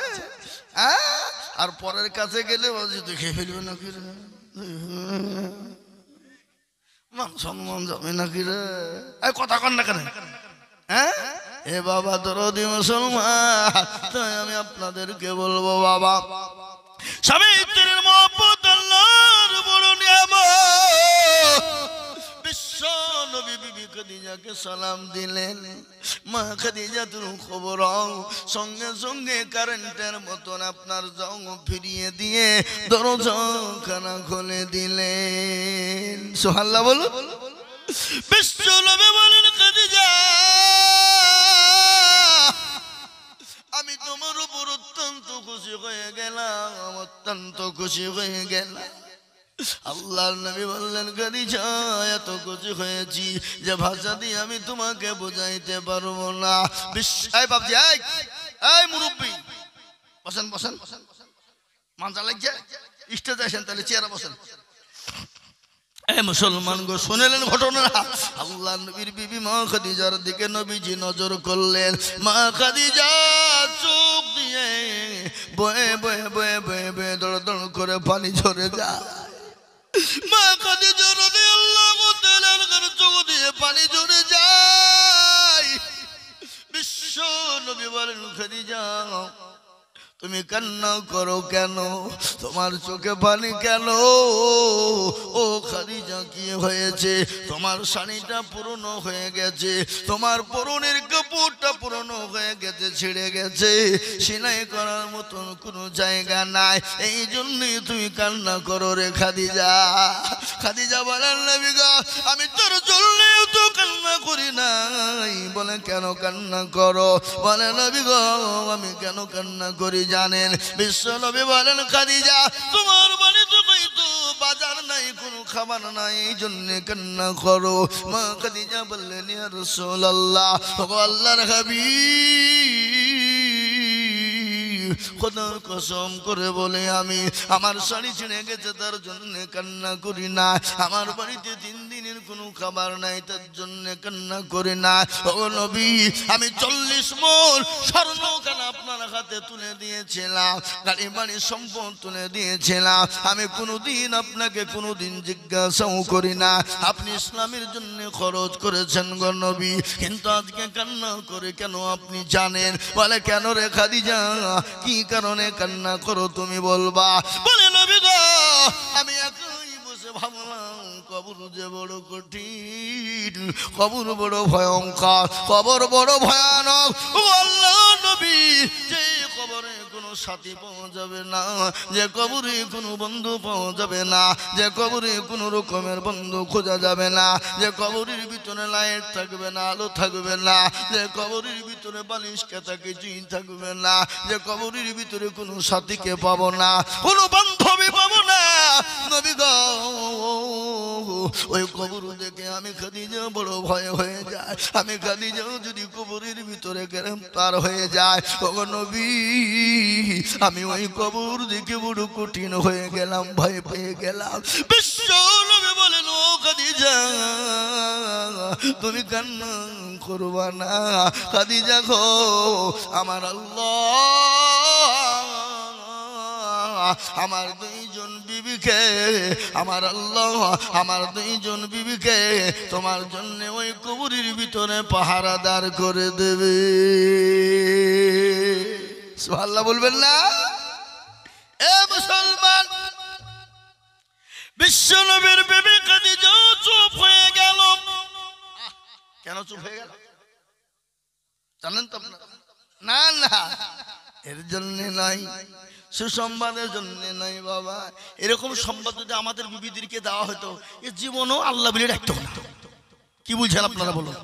আর পরের কাছে গেলে দেখে ফেলবে নাকি রে, মান সম্মান যাবে নাকি রে, কথা কন না কেন? হ্যাঁ এ বাবা দরদি মুসলমান, তাই আমি আপনাদেরকে বলবো বাবা, স্বামী স্ত্রীর মহব্বত আল্লাহর বড় নিয়ামত। বিশ্ব নবী বিবি খাদিজাকে সালাম দিলেন। মা খাদিজাতুল কুবরা সঙ্গে সঙ্গে কারেন্টের মতন আপনার জং ফিরিয়ে দিয়ে দরজাখানা খুলে দিলেন। সুবহানাল্লাহ বলো। বিশ্ব নবী বলেন, খাদিজা, আমি তোমার উপর অত্যন্ত খুশি হয়ে গেলাম, অত্যন্ত খুশি হয়ে গেলাম। আল্লাহর নবী বললেন, খাদিজা, এত খুশি হয়েছি যে ভাষা দিয়ে আমি তোমাকে বোঝাইতে পারবো না। এই বাবজি, এই মুরব্বী, বসেন বসেন, মানজা লাগছে, স্টেজে আসেন, তাহলে চেয়ারে বসেন। মুসলমান গো, শুনলেন ঘটনা? আল্লাহ নবীর বিবি মা খাদিজার দিকে নবীজি নজর করলেন। মা খাদিজা চোখ দিয়ে বয়ে বয়ে বয়ে বয়ে বয়ে দড় দড় করে পানি ঝরে যায়। মা খাদিজা রাদিয়াল্লাহু তাআলা আনহার চোখ দিয়ে পানি ঝরে যায়। বিশ্ব নবী বলেন, খাদিজা, তুমি কান্না করো কেন? তোমার চোখে পানি কেন? ও খাদিজা, কি হয়েছে? তোমার শাড়িটা পুরনো হয়ে গেছে, তোমার পরনের কাপড়টা পুরনো হয়ে গেছে, ছিঁড়ে গেছে, সেলাই করার মতন কোনো জায়গা নাই, এই জন্যই তুমি কান্না করো রে খাদিজা। খাদিজা বলেন, নবী গো, আমি তোর জন্যও তো কান্না করি নাই। বলে, কেন কান্না করো? বলে, নবী গো, আমি কেন কান্না করি জানেন? বিশ্ব নবী বলেন, খাদিজা, তোমার বাড়িতে তো বাজার নাই, কোনো খাবার নাই, এই জন্য কান্না করো। মা খাদিজা বললেন, ইয়া রাসূলুল্লাহ, ও আল্লাহর হাবিব, খোদার কসম করে বলে আমি আমার শাড়ি ছিঁড়ে গেছে তার জন্য কান্না করি না, আমার বাড়িতে 3 দিনের কোনো খাবার নাই তার জন্য কান্না করি না। ও নবী, আমি 40 মণ স্বর্ণ কেন আপনার হাতে তুলে দিয়েছিলাম, গাড়ি বাড়ি সম্পদ তুলে দিয়েছিলাম, আমি কোনোদিন আপনাকে কোনোদিন জিজ্ঞাসাও করি না আপনি ইসলামের জন্য খরচ করেছেন গো নবী, কিন্তু আজকে কান্না করে কেন আপনি জানেন? বলে, কেন রে খাদিজা, কি কারণে কান্না করো তুমি বলবা? বলে, নবী গো, আমি একই বসে ভাবলাম কবর যে বড় কঠিন, কবর বড় ভয়ঙ্কর, কবর বড় ভয়ানক। ও আল্লাহ নবী, যে কবরে কোনো কোনো সাথী পাওয়া যাবে না, যে কবরে কোনো বন্ধু পাওয়া যাবে না, যে কবরে কোনো রকমের বন্ধু খোঁজা যাবে না, যে কবরের ভিতরে লাইট থাকবে না, আলো থাকবে না, যে কবরের ভিতরে বালিশ কেতা কিছুই থাকবে না, যে কবরের ভিতরে কোনো সাথীকে পাবো না, কোনো বান্ধবী পাবো না। নবী গো ওই কবর দেখে আমি খাদিজা বড় ভয় হয়ে যায়। আমি খাদিজা যদি কবরের ভিতরে গ্রেফতার হয়ে যায়, ওগো নবী আমি ওই কবর দেখে বড় কঠিন হয়ে গেলাম, ভয় পেয়ে গেলাম। বিশ্ব নবী বলেন ও খাদিজা তুমি কান্না করবা না। খাদিজা গো আমার আল্লাহ আমার দুইজন বিবিকে, আমার আল্লাহ আমার দুইজন বিবিকে তোমার জন্য ওই কবরের ভিতরে পাহারাদার করে দেবে। সুবহানাল্লাহ বলবেন না? এ মুসলমান, বিশ্ব নবীর বিবি খাদিজা চুপ হয়ে গেল। কেন চুপ হয়ে গেল জানেন তো আপনারা? না না এর জন্য নয়, সুসংবাদের জন্য নয় বাবা। এরকম সংবাদ যদি আমাদের বিবিদেরকে দেওয়া হতো, এ জীবনও আল্লাহ বলে রাখতো না। কি বুঝছেন আপনারা বলুন?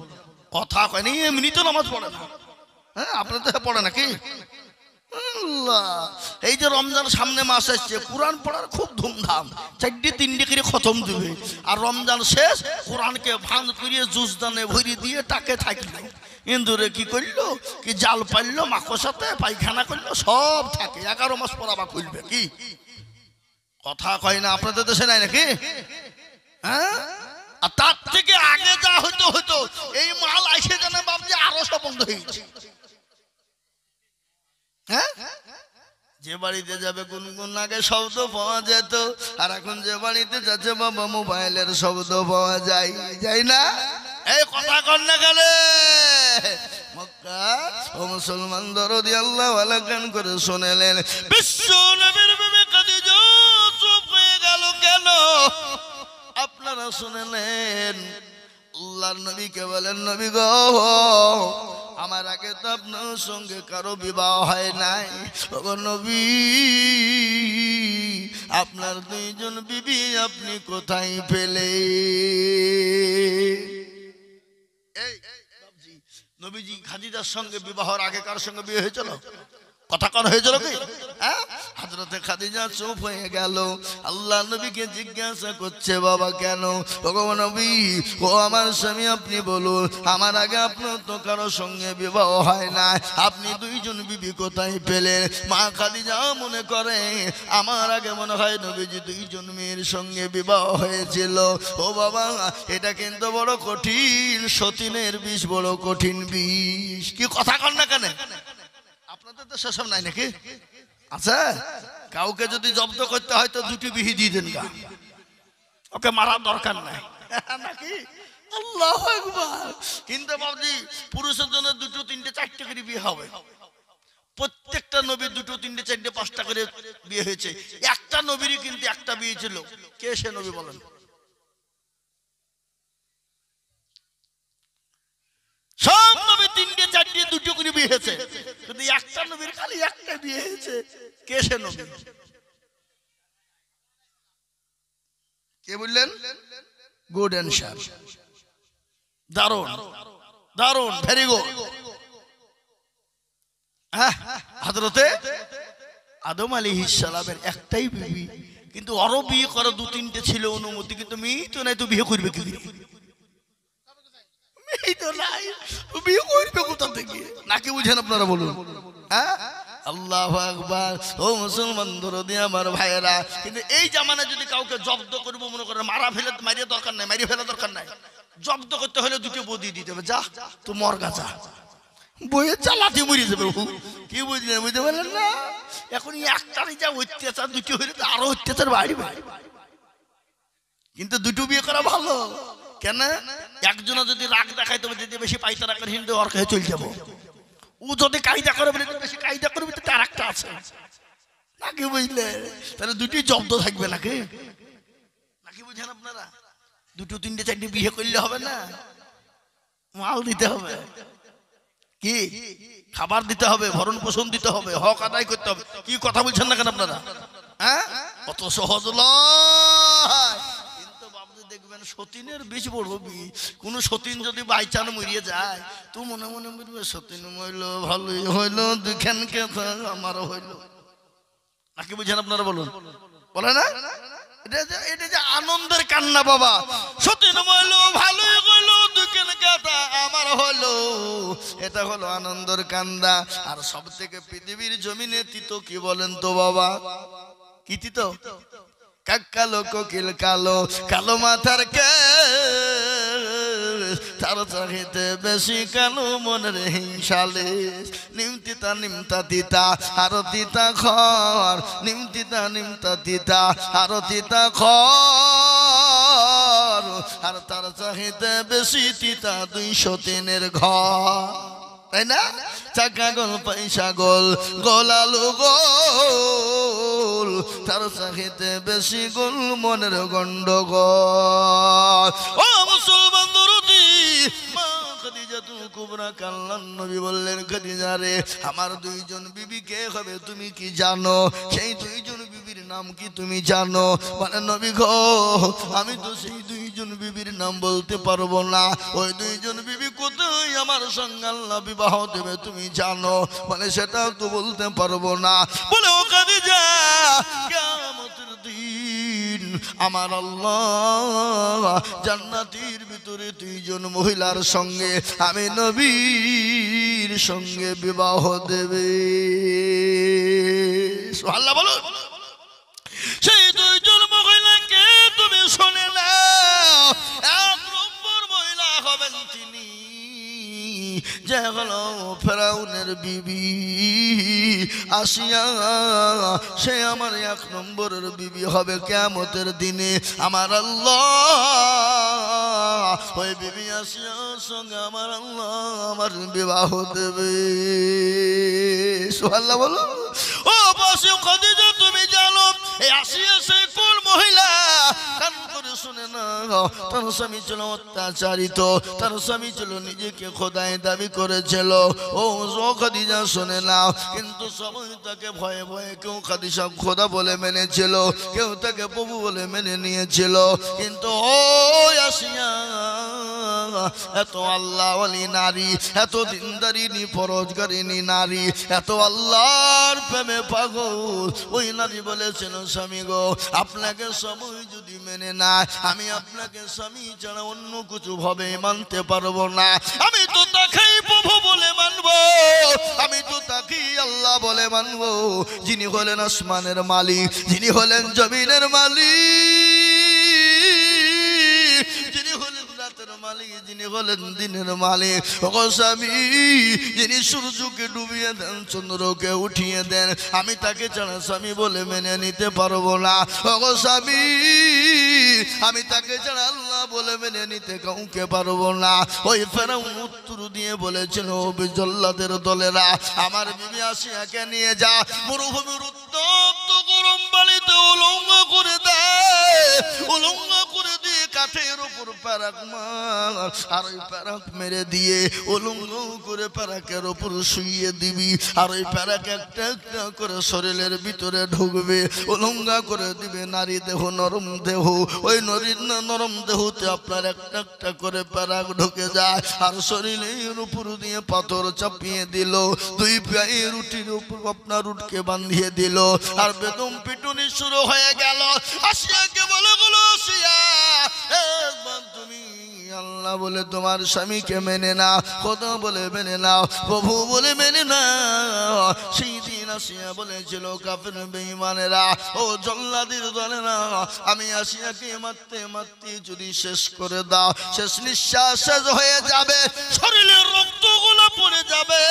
কথা কয়নি, এমনি তো নামাজ পড়ে না। হ্যাঁ আপনারা তো পড়ে নাকি? এই যে রমজান সামনে মাস আসছে, কোরআন পড়ার খুব ধুমধাম, 4-3 করে খতম দিবে। আর রমজান শেষ, কোরআনকে ভাঙ করিয়ে জুসদানে ভরি দিয়ে টাকে থাকলো। ইন্দুরে কি করলো, কি জাল পাইলো, মাকসাতে পায়খানা করলো, সব থাকে। 11 মাস পর আবার খুলবে। কি কথা কয় না? আপনাদের দেশে নাই নাকি? হ্যাঁ, আর তার থেকে আগে যা হতো হতো, এই মাল আইসে জানে বাবজি আরো সব বন্ধ হয়ে গেছে। হ্যাঁ, যে বাড়িতে যাবে গুনগুন আগে শব্দ পাওয়া যেত, আর এখন যে বাড়িতে যাচ্ছে বাবা মোবাইলের শব্দ পাওয়া যায়, যাই না? এই কথা কর না গেলে মক্কা ও মুসলমান দরদি আল্লাহ ওয়ালা গান করে শুনেলেন। বিশ্ব নবীর বিবি খাদিজা চুপ হয়ে গেল কেন? আপনারা শুনেলেন আল্লাহর নবীকে বলেন, নবী গো আমার আগে তো আপনার সঙ্গে কারো বিবাহ হয় নাই। ওগো নবী আপনার দুইজন বিবি আপনি কোথায় পেলে? নবীজি খাদিজার সঙ্গে বিবাহের আগে কার সঙ্গে বিয়ে হয়েছিল? কথা কর হয়েছিল কি? হ্যাঁ, হযরতে খাদিজা চুপ হয়ে গেল। আল্লাহ নবীকে জিজ্ঞাসা করছে, বাবা কেন? ওগো নবী ও আমার স্বামী আপনি বলুন, আমার আগে আপনার তো কারো সঙ্গে বিবাহ হয় না, আপনি দুইজন বিবি কোথায় পেলেন? মা খাদিজা মনে করে আমার আগে মনে হয় নবীজি দুইজন মেয়ের সঙ্গে বিবাহ হয়েছিল। ও বাবা এটা কিন্তু বড় কঠিন, সতীনের বিষ বড় কঠিন বিষ। কি কথা কর না কেন? আপনাদের তো সেসব নাই নাকি? আচ্ছা, কাউকে যদি জব্দ করতে হয় তো 2টি বিহি দিয়ে দেন, ওকে মারার দরকার নাই নাকি? আল্লাহু আকবার। কিন্তু বাবজি পুরুষের জন্য 2, 3, 4টে করে বিয়ে হবে। প্রত্যেকটা নবীর 2, 3, 4, 5টা করে বিয়ে হয়েছে। একটা নবীরই কিন্তু একটা বিয়ে ছিল। কে সে নবী বলেন? সব নবী 3টে 4টে 2টো করে বিয়ে হয়েছে, কিন্তু একটা নবীর খালি একটা বিয়ে হয়েছে। কে সে নবী? কে বললেন? গুড অ্যানসার, দারুণ দারুণ, ভেরি গুড। হযরতে আদম আলাইহিস সালামের একটাই বিবি, কিন্তু আরো বিয়ে করা 2-3টে ছিল অনুমতি, কিন্তু মেয়ে তো নাই, তো বিয়ে করবে কি? বিয়ে করবে কোথা থেকে? নাকি বুঝেন আপনারা বলুন? হ্যাঁ, আল্লাহু আকবার। ও মুসলমান দরদি আমার ভাইয়েরা, কিন্তু এই জামানায় যদি কাউকে জব্দ করবো মনে করেন, মারিয়ে দরকার নাই, মারিয়ে ফেলা দরকার নাই। জব্দ করতে হলে 2টো বদি দিতে হবে। যা তো মরগা যা, বইয়ে চালাতে মরে যাবে। কি বুঝলেন? বুঝতে পারলেন না? এখন একটারই যা অত্যাচার, 2টো হলে তো আরো অত্যাচার বাড়বে। কিন্তু 2টো বিয়ে করা ভালো। কেন? একজনে যদি রাগ দেখায় তবে যদি বেশি পাইতা রাখেন হিন্দু ওর কাছে চলে যাবো। ও যদি কায়দা করে বলে বেশি কায়দা করবে, তো তার একটা আছে নাকি? বুঝলে? তাহলে 2টোই জব্দ থাকবে নাকি? নাকি বুঝেন আপনারা? 2, 3, 4 বিয়ে করলে হবে না, মাল দিতে হবে। কি খাবার দিতে হবে, ভরণ পোষণ দিতে হবে, হক আদায় করতে হবে। কি কথা বলছেন না কেন আপনারা? হ্যাঁ, অত সহজ নয়। কিন্তু বাবু দেখবেন সতীনের বীজ বড় বীজ। কোন সতীন যদি বাইচান মরিয়ে যায় তো মনে মনে বলবে সতীন মরল ভালোই হইল, দুখান কথা আমারও হইল। নাকি বুঝেন আপনারা? বলুন, বলে না? এটা যে আনন্দের কান্না বাবা। সতীন মরল ভালোই হইল, দুখান কথা আমার হলো, এটা হলো আনন্দের কান্দা। আর সব থেকে পৃথিবীর জমিনে তিত কি বলেন তো বাবা? কি তিত? কালো কোকিল কালো, কালো মাথার তার চাহিতে বেশি কালো মনের হিংসালে। নিমতিতা নিমতা তিতা আরো তিতা খর, নিমতিতা নিমতা তিতা আরো তিতা খর। আর তার চাহিতে বেশি তিতা 203 ঘর, তাই না? চাকা গোল পয়সা গোল, গোলালু গোল, তার চাহিতে বেশি গোল মনের গন্ডগোল। ও মুসলমান দরদি, মা খাদিজাতুল কুবরা কাল্লান নবী বললেন, খাদিজা রে, আমার 2 জন বিবি কে হবে তুমি কি জানো? সেই 2 জন বিবির নাম কি তুমি জানো? মানে নবী গো, আমি তো সেই 2 জন বিবির নাম বলতে পারবো না। ওই 2 জন বিবি কোথায় আমার সঙ্গে আল্লাহ বিবাহ দেবে তুমি জানো? মানে সেটাও তো বলতে পারবো না। বলে ও খাদিজা, কিয়ামতের দিন আমার আল্লাহ জান্নাতের ভিতরে 2 জন মহিলার সঙ্গে আমি নবীর সঙ্গে বিবাহ দেবে। সুবহানাল্লাহ বলো। সেই 2 জন মহিলাকে তুমি শুনে নাও। 1 নম্বর মহিলা হবেন তিনি যে হলো ফেরাউনের বিবি আসিয়া। সে আমার 1 নম্বরের বিবি হবে কিয়ামতের দিনে। আমার আল্লাহ ওই বিবি আসিয়ার সঙ্গে আমার আল্লাহ আমার বিবাহ দেবে। সুবহানাল্লাহ বলো। ও বসে খাদিজা, তুমি জানো এই আসিয়া সে কোন মহিলা? কান করে শুনে না। তার স্বামী ছিল অত্যাচারিত, তার স্বামী ছিল নিজেকে খোদায় দাবি করেছিল। ও খাদিজা শুনে নাও। কিন্তু সবাই তাকে ভয়ে ভয়ে, কেউ খাদিজা খোদা বলে মেনেছিল, কেউ তাকে প্রভু বলে মেনে নিয়েছিল। কিন্তু ও আসিয়া এত আল্লাহওয়ালি নারী, এত দিনদারিনী ফরজগারিনী নারী, এত আল্লাহর প্রেমে পাগল। ওই নারী বলেছিল, স্বামী গো, আপনাকে সময় যদি মেনে না, আমি আপনাকে স্বামী ছাড়া অন্য কিছু ভাবে মানতে পারবো না। আমি তো তাকেই প্রভু বলে মানবো, আমি তো তাকেই আল্লাহ বলে মানবো, যিনি হলেন আসমানের মালিক, যিনি হলেন জমিনের মালিক, যিনি হলেন রাতের মালিক, যিনি হলেন দিনের মালিক। ও স্বামী, যিনি সূর্যকে ডুবিয়ে দেন, চন্দ্রকে উঠিয়ে দেন, আমি তাকে ছাড়া স্বামী বলে মেনে নিতে পারবো না। ও স্বামী, আমি তাকে ছাড়া আল্লাহ বলে মেনে নিতে কাউকে পারবো না। ওই ফেরাউন উত্তর দিয়ে বলেছিল, জল্লাদের দলেরা আমার বিবি আসিয়াকে নিয়ে যা, মরুভূমির উত্তপ্ত গরম পানিতে উলঙ্গ করে দেয়, উলঙ্গ করে দিয়ে কাঠের উপর প্যারাক মার, আর ওই প্যারাক মেরে দিয়ে উলঙ্গ করে প্যারাকের উপর শুইয়ে দিবি। আর ওই প্যারাক একটা একটা করে শরীরের ভিতরে ঢুকবে, উলঙ্গা করে দিবে। নারী দেহ, নরম দেহ, ওই নরম দেহতে আপনার একটা একটা করে প্যারাক ঢুকে যায়। আর শরীরের উপর দিয়ে পাথর চাপিয়ে দিল, 2 পায়ের রুটির উপর আপনার উটকে বাঁধিয়ে দিল। আর বেদম পিটুনি শুরু হয়ে গেল। আসিয়াকে বলে গেল, আসিয়া তুমি আল্লাহ বলে তোমার স্বামীকে মেনে নাও, খোদা বলে মেনে নাও, প্রভু বলে মেনে নাও। সেই দিন আসিয়া বলেছিল, কাফের বেঈমানেরা, ও জল্লাদের দলেরা, আমি আসিয়াকে মারতে মারতে যদি শেষ করে দাও, শেষ নিঃশ্বাস শেষ হয়ে যাবে, শরীরের রক্তগুলো পড়ে যাবে,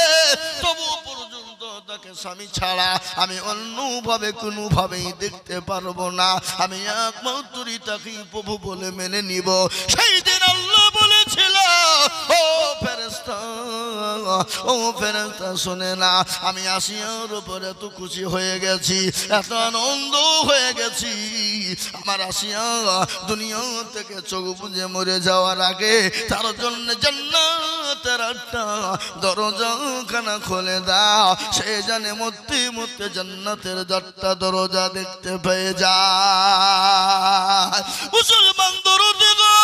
তবু পর্যন্ত তাকে স্বামী ছাড়া আমি অন্যভাবে কোনোভাবেই দেখতে পারবো না। আমি একমাত্রই তাকে প্রভু বলে মেনে নিব। সেই দিন আল্লাহ বলেছিল, ও ফেরেশতা, ও ফেরেশতা শুনে না, আমি আসিয়ার উপরে এত খুশি হয়ে গেছি, এত আনন্দ হয়ে গেছি। আমার আসিয়া দুনিয়া থেকে চোখ বুজে মরে যাওয়ার আগে তার জন্য জান্নাত জান্নাতের আটটা দরজা খানা খুলে দাও, সে জানে মধ্যে মধ্যে জান্নাতের 4টা দরজা দেখতে পেয়ে যায়। মুসলমান দরদি গো,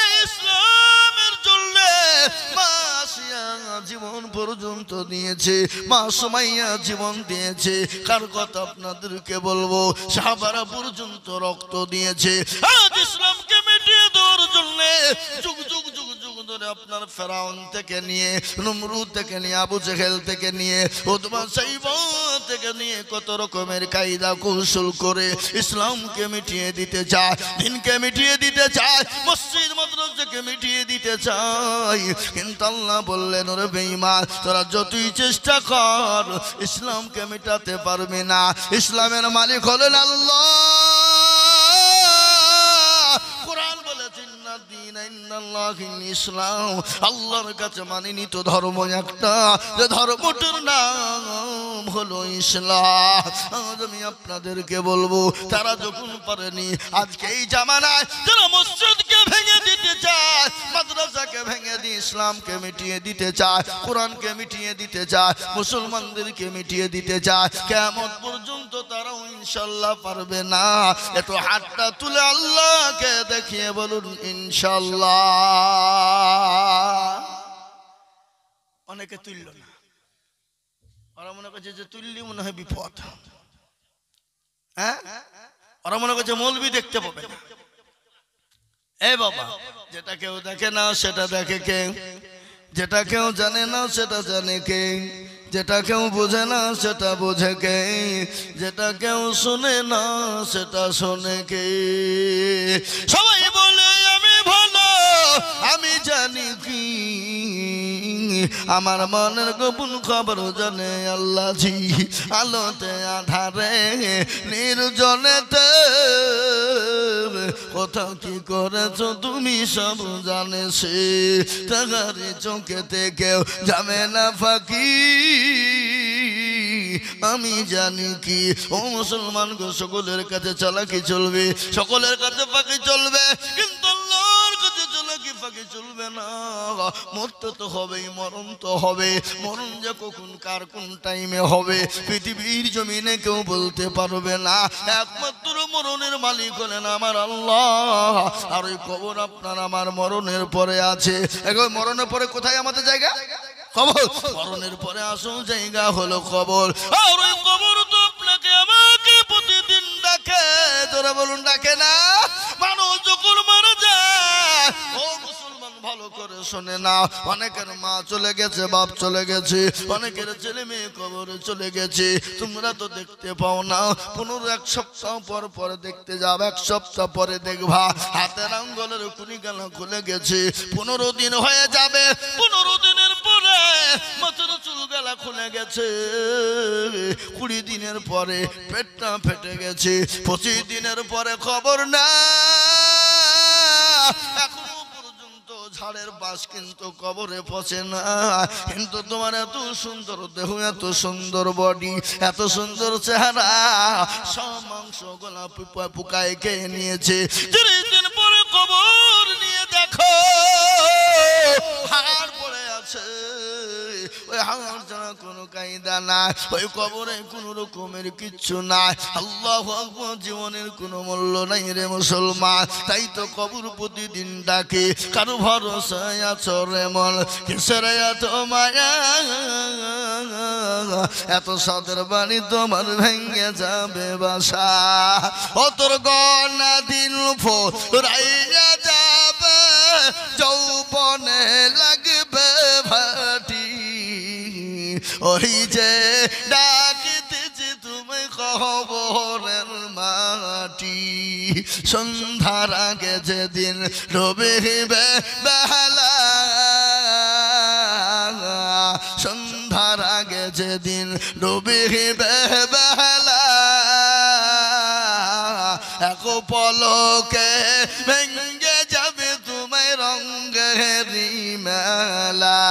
এই ইসলামের জন্য মা আসিয়া জীবন পর্যন্ত দিয়েছে, মা সুমাইয়া জীবন দিয়েছে। কার কথা আপনাদেরকে বলবো? সাহাবারা পর্যন্ত রক্ত দিয়েছে আজ ইসলামকে মিটিয়ে দেওয়ার জন্য। যুগ যুগ যুগ যুগ ধরে আপনার ফেরাউন থেকে নিয়ে, নমরুদ থেকে নিয়ে, আবু জেহেল থেকে নিয়ে, উতবা সাইবা থেকে নিয়ে কত রকমের কায়দা কৌশল করে ইসলামকে মিটিয়ে দিতে চায়, দিনকে মিটিয়ে দিতে চায়, মসজিদ মাদ্রাসাকে মিটিয়ে দিতে চায়। কিন্তু আল্লাহ বললেন, ওরে বেঈমান, তোরা যতই চেষ্টা কর ইসলামকে মিটাতে পারবি না। ইসলামের মালিক হলেন আল্লাহ। কোরআন বলেছে ইসলাম, আল্লাহর কাছে মানিনিত ধর্ম একটা, যে ধর্মটার নাম হলো ইসলাম। আজ আমি আপনাদেরকে বলবো, তারা যখন পারেনি, আজকে এই জামানায় যারা মসজিদকে ভেঙে দিতে চায়, মাদ্রাসাকে ভেঙে দিয়ে ইসলামকে মিটিয়ে দিতে চায়, কোরআনকে মিটিয়ে দিতে চায়, মুসলমানদেরকে মিটিয়ে দিতে চায়, কিয়ামত পর্যন্ত তারাও ইনশাআল্লাহ পারবে না। এত হাতটা তুলে আল্লাহকে দেখিয়ে বলুন ইনশাআল্লাহ। অনেকে তুলল না, ওরা মনে করছে যে তুললি মনে হয় বিপদ। হ্যাঁ, ওরা মনে করছে মৌলবি দেখতে পাবে না। এ বাবা, যেটা কেউ দেখে না সেটা দেখে কে? যেটা কেউ জানে না সেটা জানে কে? যেটা কেউ বোঝে না সেটা বোঝে কে? যেটা কেউ শুনে না সেটা শোনে কে? সবাই বলে আমি ভালো, আমি জানি কি, আমার মনের গোপন খবর জানে আল্লাহ জি। আলোতে আধারে নির্জনেতে কোথাও কি করেছো তুমি সব জানে সে। তাহারি চোখেতে কেউ যাবে না ফাঁকি, আমি জানি কি। ও মুসলমান গো, সকলের কাছে চালাকি চলবে, সকলের কাছে ফাঁকি চলবে, কিন্তু আল্লাহর কাছে চালাকি ফাঁকি চলবে না। মরতে তো হবেই, মরণ তো হবে। মরণ যে কখন কার কোন টাইমে হবে পৃথিবীর জমিনে কেউ বলতে পারবে না। একমাত্র মরণের মালিক হলেন আমার আল্লাহ। আর ওই কবর আপনার আমার মরণের পরে আছে। এখন মরণের পরে কোথায় আমাদের জায়গা? কবর। মরণের পরে আসল জায়গা হলো কবর। আর ওই কবর তো আপনাকে আমাকে প্রতিদিন ডাকে। তোরা বলুন ডাকে না? মানুষ যখন মারা যায়, ও মুসলমান ভালো করে শোনে না, অনেকের মা চলে গেছে, বাপ চলে গেছে, অনেকের ছেলে মেয়ে কবরে চলে গেছে। তোমরা তো দেখতে পাও না। 15 সপ্তাহ পর পরে দেখতে যাবে, 1 সপ্তাহ পরে দেখবা হাতের আঙ্গুলের কুড়িগালা খুলে গেছে। 15 দিন হয়ে যাবে, 15 দিনের পরে মাথার চুল গালা খুলে গেছে। 20 দিনের পরে পেটটা ফেটে গেছে। 25 দিনের পরে খবর না। এখনো পর্যন্ত ঝাড়ের বাস কিন্তু কবরে পচে না। কিন্তু তোমার এত সুন্দর দেহ, এত সুন্দর বডি, এত সুন্দর চেহারা, সব মাংস গলা পোকায় খেয়ে নিয়েছে। 30 দিন পরে কবর নিয়ে দেখো হাড় পড়ে আছে। ওই হাড় ছাড়া কোনো কায়দা নাই, ওই কবরে কোনো রকমের কিচ্ছু নাই। আল্লাহু আকবার, জীবনের কোনো মূল্য নাই রে মুসলমান। তাই তো কবর প্রতিদিন ডাকে, কারো ভরসায় আছো রে মন, কিসের এত মায়া, এত সাদের বাড়ি তোমার ভেঙে যাবে বাসা। ও তোর গনা দিন ফুরাইয়া যাবে, যৌবনে লাগবে ভাটি, ওই যে ডাকিতেছি তুমি কবরের মাটি। সন্ধ্যার আগে যেদিন ডুবিবে বেলা, সন্ধ্যার আগে যেদিন ডুবিবে বেলা, এক পলকে ভেঙ্গে যাবে তোমায় রঙেরি মেলা।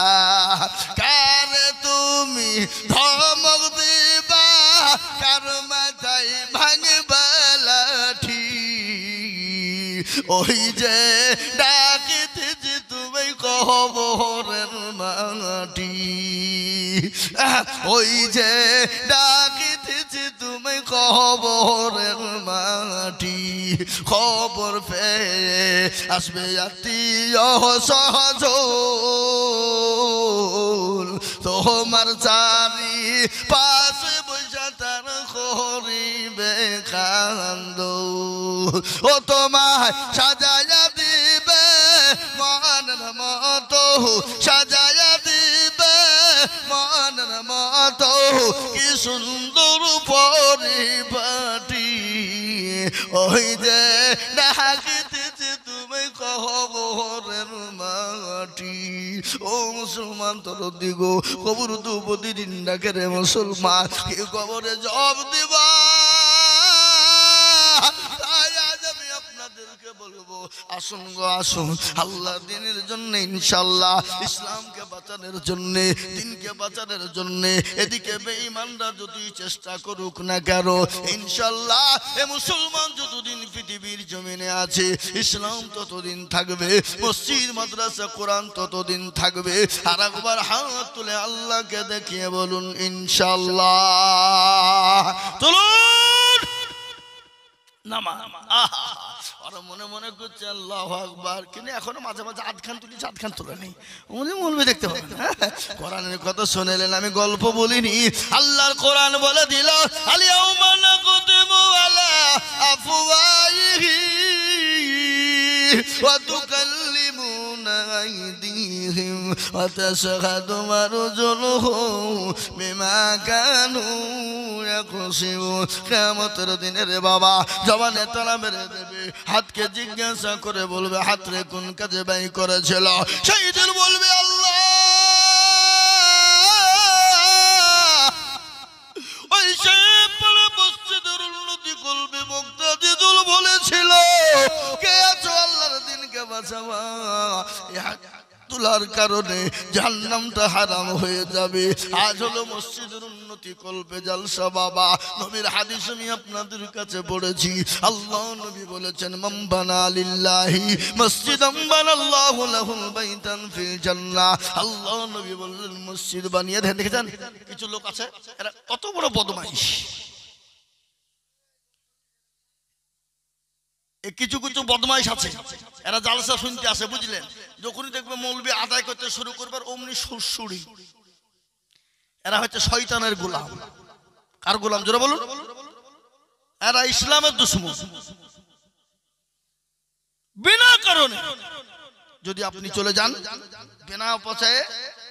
কার তুমি ধমক দিবা, কার মাথায় ভাঙবা লাঠি, ওই যে ডাকিতেছি তুমি কবরের মাটি ওই যে ডাকিতেছি তুমি কবরের মাটি খবর পেয়ে আসবে আত্মীয় সহজল তোমার চারি পাশে বৈশা তার করিবে কান্দ ও তোমায় সাজায়া দিবে মনের মতো সাজায়া দিবে মনের মতো কি সুন্দর পরিপাটি ওই যে ডাকিতেছে তুমি কবরের মাটি ও মুসলমান তোর দিগো কবর তো প্রতিদিন ডাকে রে মুসলমান কি কবরে জবাব দিবা বলবো আসুন গো আসুন আল্লাহর দ্বীনের জন্য ইনশাআল্লাহ ইসলামকে বাঁচানোর জন্য দ্বীনকে বাঁচানোর জন্য এদিকে বেঈমানরা যদি চেষ্টা করুক না কেন ইনশাআল্লাহ এ মুসলমান যতদিন পৃথিবীর জমিনে আছে ইসলাম ততদিন থাকবে মসজিদ মাদ্রাসা কোরআন ততদিন থাকবে আর একবার হাত তুলে আল্লাহকে দেখিয়ে বলুন ইনশাআল্লাহ তুলুন নামা ওরা মনে মনে করছে আল্লাহু আকবার কিন্তু এখনো মাঝে মাঝে আধখান তুলেছে আধখান তোলা নেই উনি মূলবে দেখতে পাবেন কোরআনের কথা শুনেলেন আমি গল্প বলিনি আল্লাহর কোরআন বলে দিল আলিয়াউমা নাকতিমু আলা আফওয়াহিহিম ওয়া তুকাল্লিমুনা আইদিহিম ওয়া তাশহাদু আরজুলুহুম বিমা কানু ইয়াকসিবুন কিয়ামতের দিনে রে বাবা জবানে তালা মেরে দেবে হাতকে জিজ্ঞাসা করে বলবে হাত রে কোন কাজে ব্যয় করেছিল সেই দিন বলবে আল্লাহ ওই সাহেব বলে মসজিদের উন্নতি করবে মুক্তাদিদুল বলেছিল কে আছো আল্লাহর দিনকে বাঁচাবা তুলার কারণে জাহান্নামটা হারাম হয়ে যাবে আজ হলো মসজিদের উন্নতি কল্পে জালসা বাবা নবীর হাদিস আমি আপনাদের কাছে পড়েছি আল্লাহ নবী বলেছেন মান বানা লিল্লাহি মসজিদান বানাল্লাহু লাহুল বাইতান ফিল জান্নাহ আল্লাহ নবী বললেন মসজিদ বানিয়ে দেন দেখেছেন কিছু লোক আছে এরা কত বড় বদমাইশ কিছু কিছু বদমাইশ আছে এরা জালসা শুনতে আসে বুঝলেন যখনই দেখবে মৌলবি আদায় করতে শুরু করবার অমনি সুরসুরি এরা হচ্ছে শয়তানের গোলাম কার গোলাম জোরে বলুন এরা ইসলামের দুশমন বিনা কারণে যদি আপনি চলে যান বিনা পচায়ে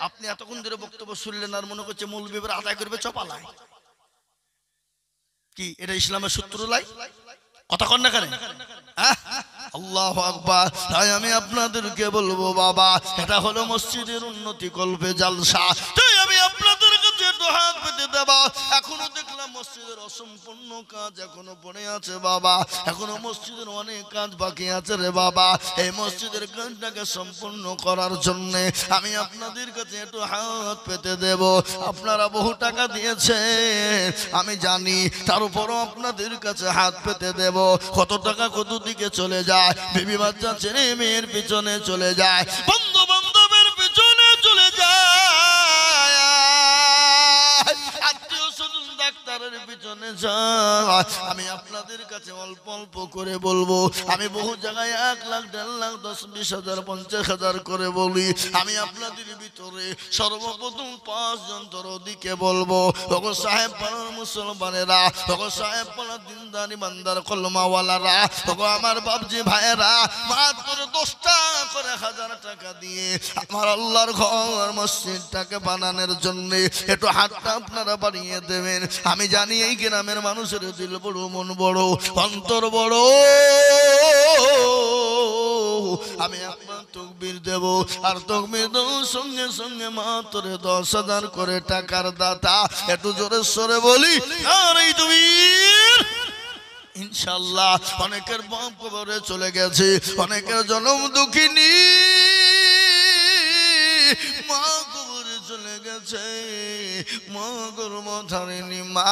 আপনি এতক্ষণ ধরে বক্তব্য শুনলেন আর মনে করছে মৌলবি এবার আদায় করবে চপালাই কি এটা ইসলামের সূত্র লাই কথা কন না কেন আল্লাহু আকবার তাই আমি আপনাদেরকে বলবো বাবা এটা হলো মসজিদের উন্নতি কল্পে জালসা তাই আমি আপনাদের কাছে হাত পেতে দেব এখনো দেখলাম মসজিদের অসম্পূর্ণ কাজ এখনো পড়ে আছে বাবা এখনো মসজিদের অনেক কাজ বাকি আছে রে বাবা এই মসজিদের কাজটাকে সম্পূর্ণ করার জন্য আমি আপনাদের কাছে একটু হাত পেতে দেব আপনারা বহু টাকা দিয়েছেন আমি জানি তার উপরও আপনাদের কাছে হাত পেতে দেব কত টাকা কত দিকে চলে যায় বিবি বাচ্চা ছেলে মেয়ের পিছনে চলে যায় বন্ধু বান্ধবের পিছনে চলে যায় আত্মীয় স্বজন ডাক্তারের পিছনে যায় আমি আপনাদের কাছে অল্প অল্প করে বলবো আমি বহু জায়গায় 1 লাখ 1.5 লাখ 10-20 হাজার 50 হাজার করে বলি আমি আপনাদের ভিতরে সর্বপ্রথম 5 জন তরদিকে বলবো ওগো সাহেব পাড়ার মুসলমানেরা ওগো সাহেব পাড়ার দিনদার ইমানদার কলমাওয়ালারা ওগো আমার বাপজি ভাইয়েরা মাত্র 10 টাকা করে 1000 টাকা দিয়ে আমার আল্লাহর ঘর মসজিদটাকে বানানোর জন্য একটু হাতটা আপনারা বাড়িয়ে দেবেন আমি জানি এই গ্রামের মানুষের দিল বড় মন বড় অন্তর বড় আমি আপনার তাকবীর দেব আর তাকবীর দেওয়ার সঙ্গে সঙ্গে মাত্র 10,000 করে টাকার দাতা একটু জোরে সরে বলি আর এই তাকবীর ইনশাআল্লাহ অনেকের বাপ কবরে চলে গেছে অনেকের জনম দুঃখিনী মা কবরে চলে গেছে মা গর্ভ ধারিনি মা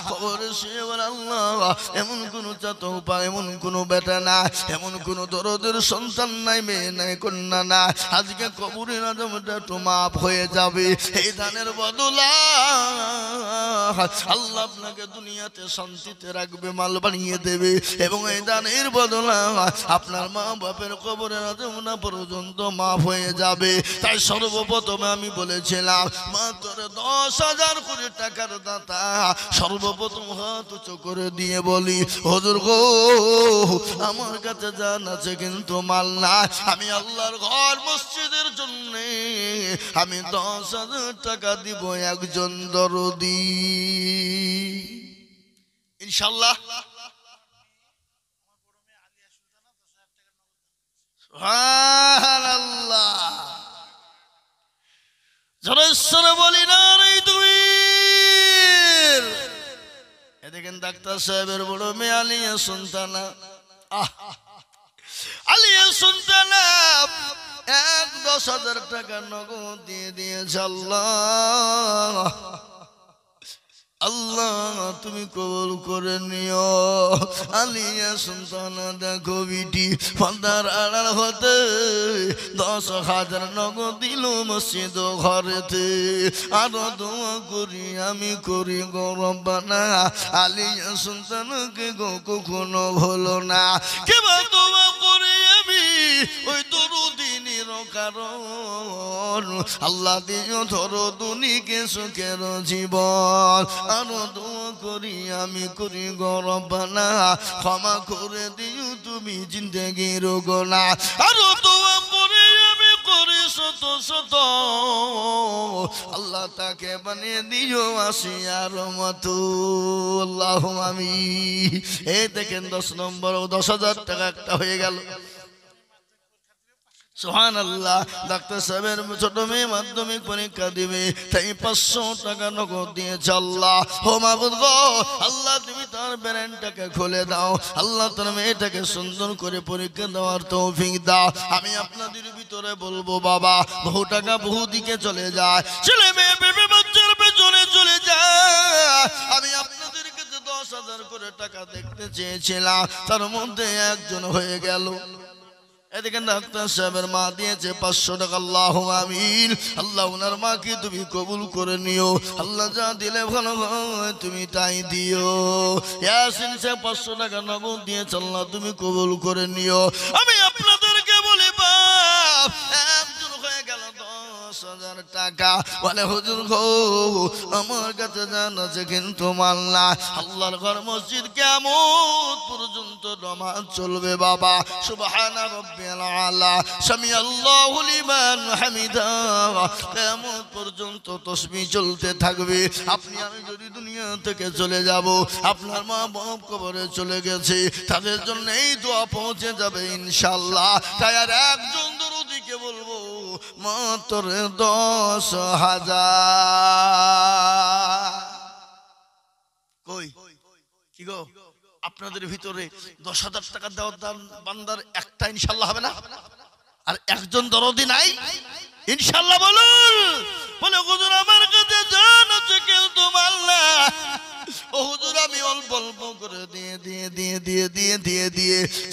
খবরে সে বলে আল্লাহ এমন কোন চাতপা এমন কোন বেটা না এমন কোন দরদের সন্তান নাই মেয়ে নাই কন্যা না আজকে কবরের আজমটা তো মাফ হয়ে যাবে এই দানের বদলা আল্লাহ আপনাকে দুনিয়াতে শান্তিতে রাখবে মাল বানিয়ে দেবে এবং এই দানের বদলা আপনার মা বাপের কবরের আজমনা পর্যন্ত মাফ হয়ে যাবে তাই সর্বপ্রথমে আমি বলেছিলাম মাত্র 10,000 কোটি টাকার দাতা সর্বপ্রথম হাত উঁচু করে দিয়ে বলি হুজুর গো আমার কাছে জান আছে কিন্তু মাল না আমি আল্লাহর ঘর মসজিদের জন্য আমি 10,000 টাকা দিব একজন দরদি ইনশাআল্লাহ সুবহানাল্লাহ জোরে বলি না রে তুই দেখেন ডাক্তার সাহেবের বড় মেয়ে আলিয়া সুলতানা আলিয়া সুলতানা 10,000 টাকা নগদ দিয়ে দিয়েছে আল্লাহ আল্লাহ তুমি কবুল করে নিও আলিয়া সুলতানা দেখো বিটি পর্দার আড়াল হতে 10,000 নগদ দিল মসজিদ ঘরেতে আরো দোয়া করি আমি করি গো রব্বানা আলিয়া সুলতানাকে গো কখনো ভুলো না কেবল দোয়া করি আমি ওই দরুদিনীর কারণ আল্লাহ দিও ধরো দুনিকে সুখের জীবন আরো দোয়া করি আমি করি গো রব্বানা ক্ষমা করে দিও তুমি জিন্দেগির গুনাহ আরো দোয়া করি আমি করি শত শত আল্লাহ তাকে বানিয়ে দিও আসিয়ার মতো আল্লাহুম্মা আমিন এই দেখেন 10 নম্বর 10,000 টাকা একটা হয়ে গেল সুবহানাল্লাহ ডাক্তার সাহেবের ছোট মেয়ে মাধ্যমিক পরীক্ষা দিবে তাই 500 টাকা নগদ দিয়েছে আল্লাহ ও মাবুদ গো আল্লাহ তুমি তার ব্রেনটাকে খুলে দাও আল্লাহ তার মেয়েটাকে সুন্দর করে পরীক্ষা দেওয়ার তৌফিক দাও আমি আপনাদের ভিতরে বলবো বাবা বহু টাকা বহু দিকে চলে যায় ছেলে মেয়ে বেবি বাচ্চার পেছনে চলে যায় আমি আপনাদের কাছে 10,000 করে টাকা দেখতে চেয়েছিলাম তার মধ্যে একজন হয়ে গেল এদিকে ডাক্তার সাহেবের মা দিয়েছে 500 টাকা আল্লাহুম্মা আমিন আল্লাহ ওনার মাকে তুমি কবুল করে নিও আল্লাহ যা দিলে ভালো হয় তুমি তাই দিও ইয়াসিন সাহেব 500 টাকা নগদ দিয়েছে আল্লাহ তুমি কবুল করে নিও আমি আপনাদেরকে বলি বাপ একজন হয়ে গেল 10,000 টাকা বলে হুজুর গো আমার কাছে জান আছে কিন্তু মাল না আল্লাহর ঘর মসজিদ কিয়ামত পর্যন্ত নামাজ চলবে বাবা সুবহানা রাব্বিয়াল আলা সামি আল্লাহু লিমান হামিদা কিয়ামত পর্যন্ত তাসবিহ চলতে থাকবে আপনি আমি যদি দুনিয়া থেকে চলে যাব আপনার মা বাপ কবরে চলে গেছে তাদের জন্য এই দোয়া পৌঁছে যাবে ইনশাআল্লাহ তাই আর একজন দরুদিকে বলবো মাত্র 10,000 কই কি গো আপনাদের ভিতরে 10,000 টাকা দেওয়ার দান বান্দার একটা ইনশাআল্লাহ হবে না আর একজন দরদি নাই ইনশাআল্লাহ বলুন বলে হুজুর আমার কাছে জান আছে কিন্তু মাল না ও হুজুর আমি অল্প অল্প করে দিয়ে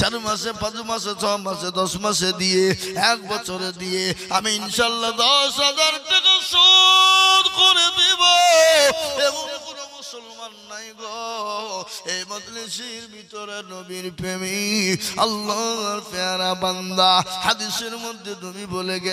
4 মাসে 5 মাসে 6 মাসে 10 মাসে দিয়ে 1 বছরে দিয়ে আমি ইনশাআল্লাহ 10,000 টাকা শোধ করে দিব এমন কোন মুসলমান নাই গো এই মজলিসের ভিতরে নবীর প্রেমিক আল্লাহর পেয়ারা বান্দা হাদিসের মধ্যে তুমি বলে গেলে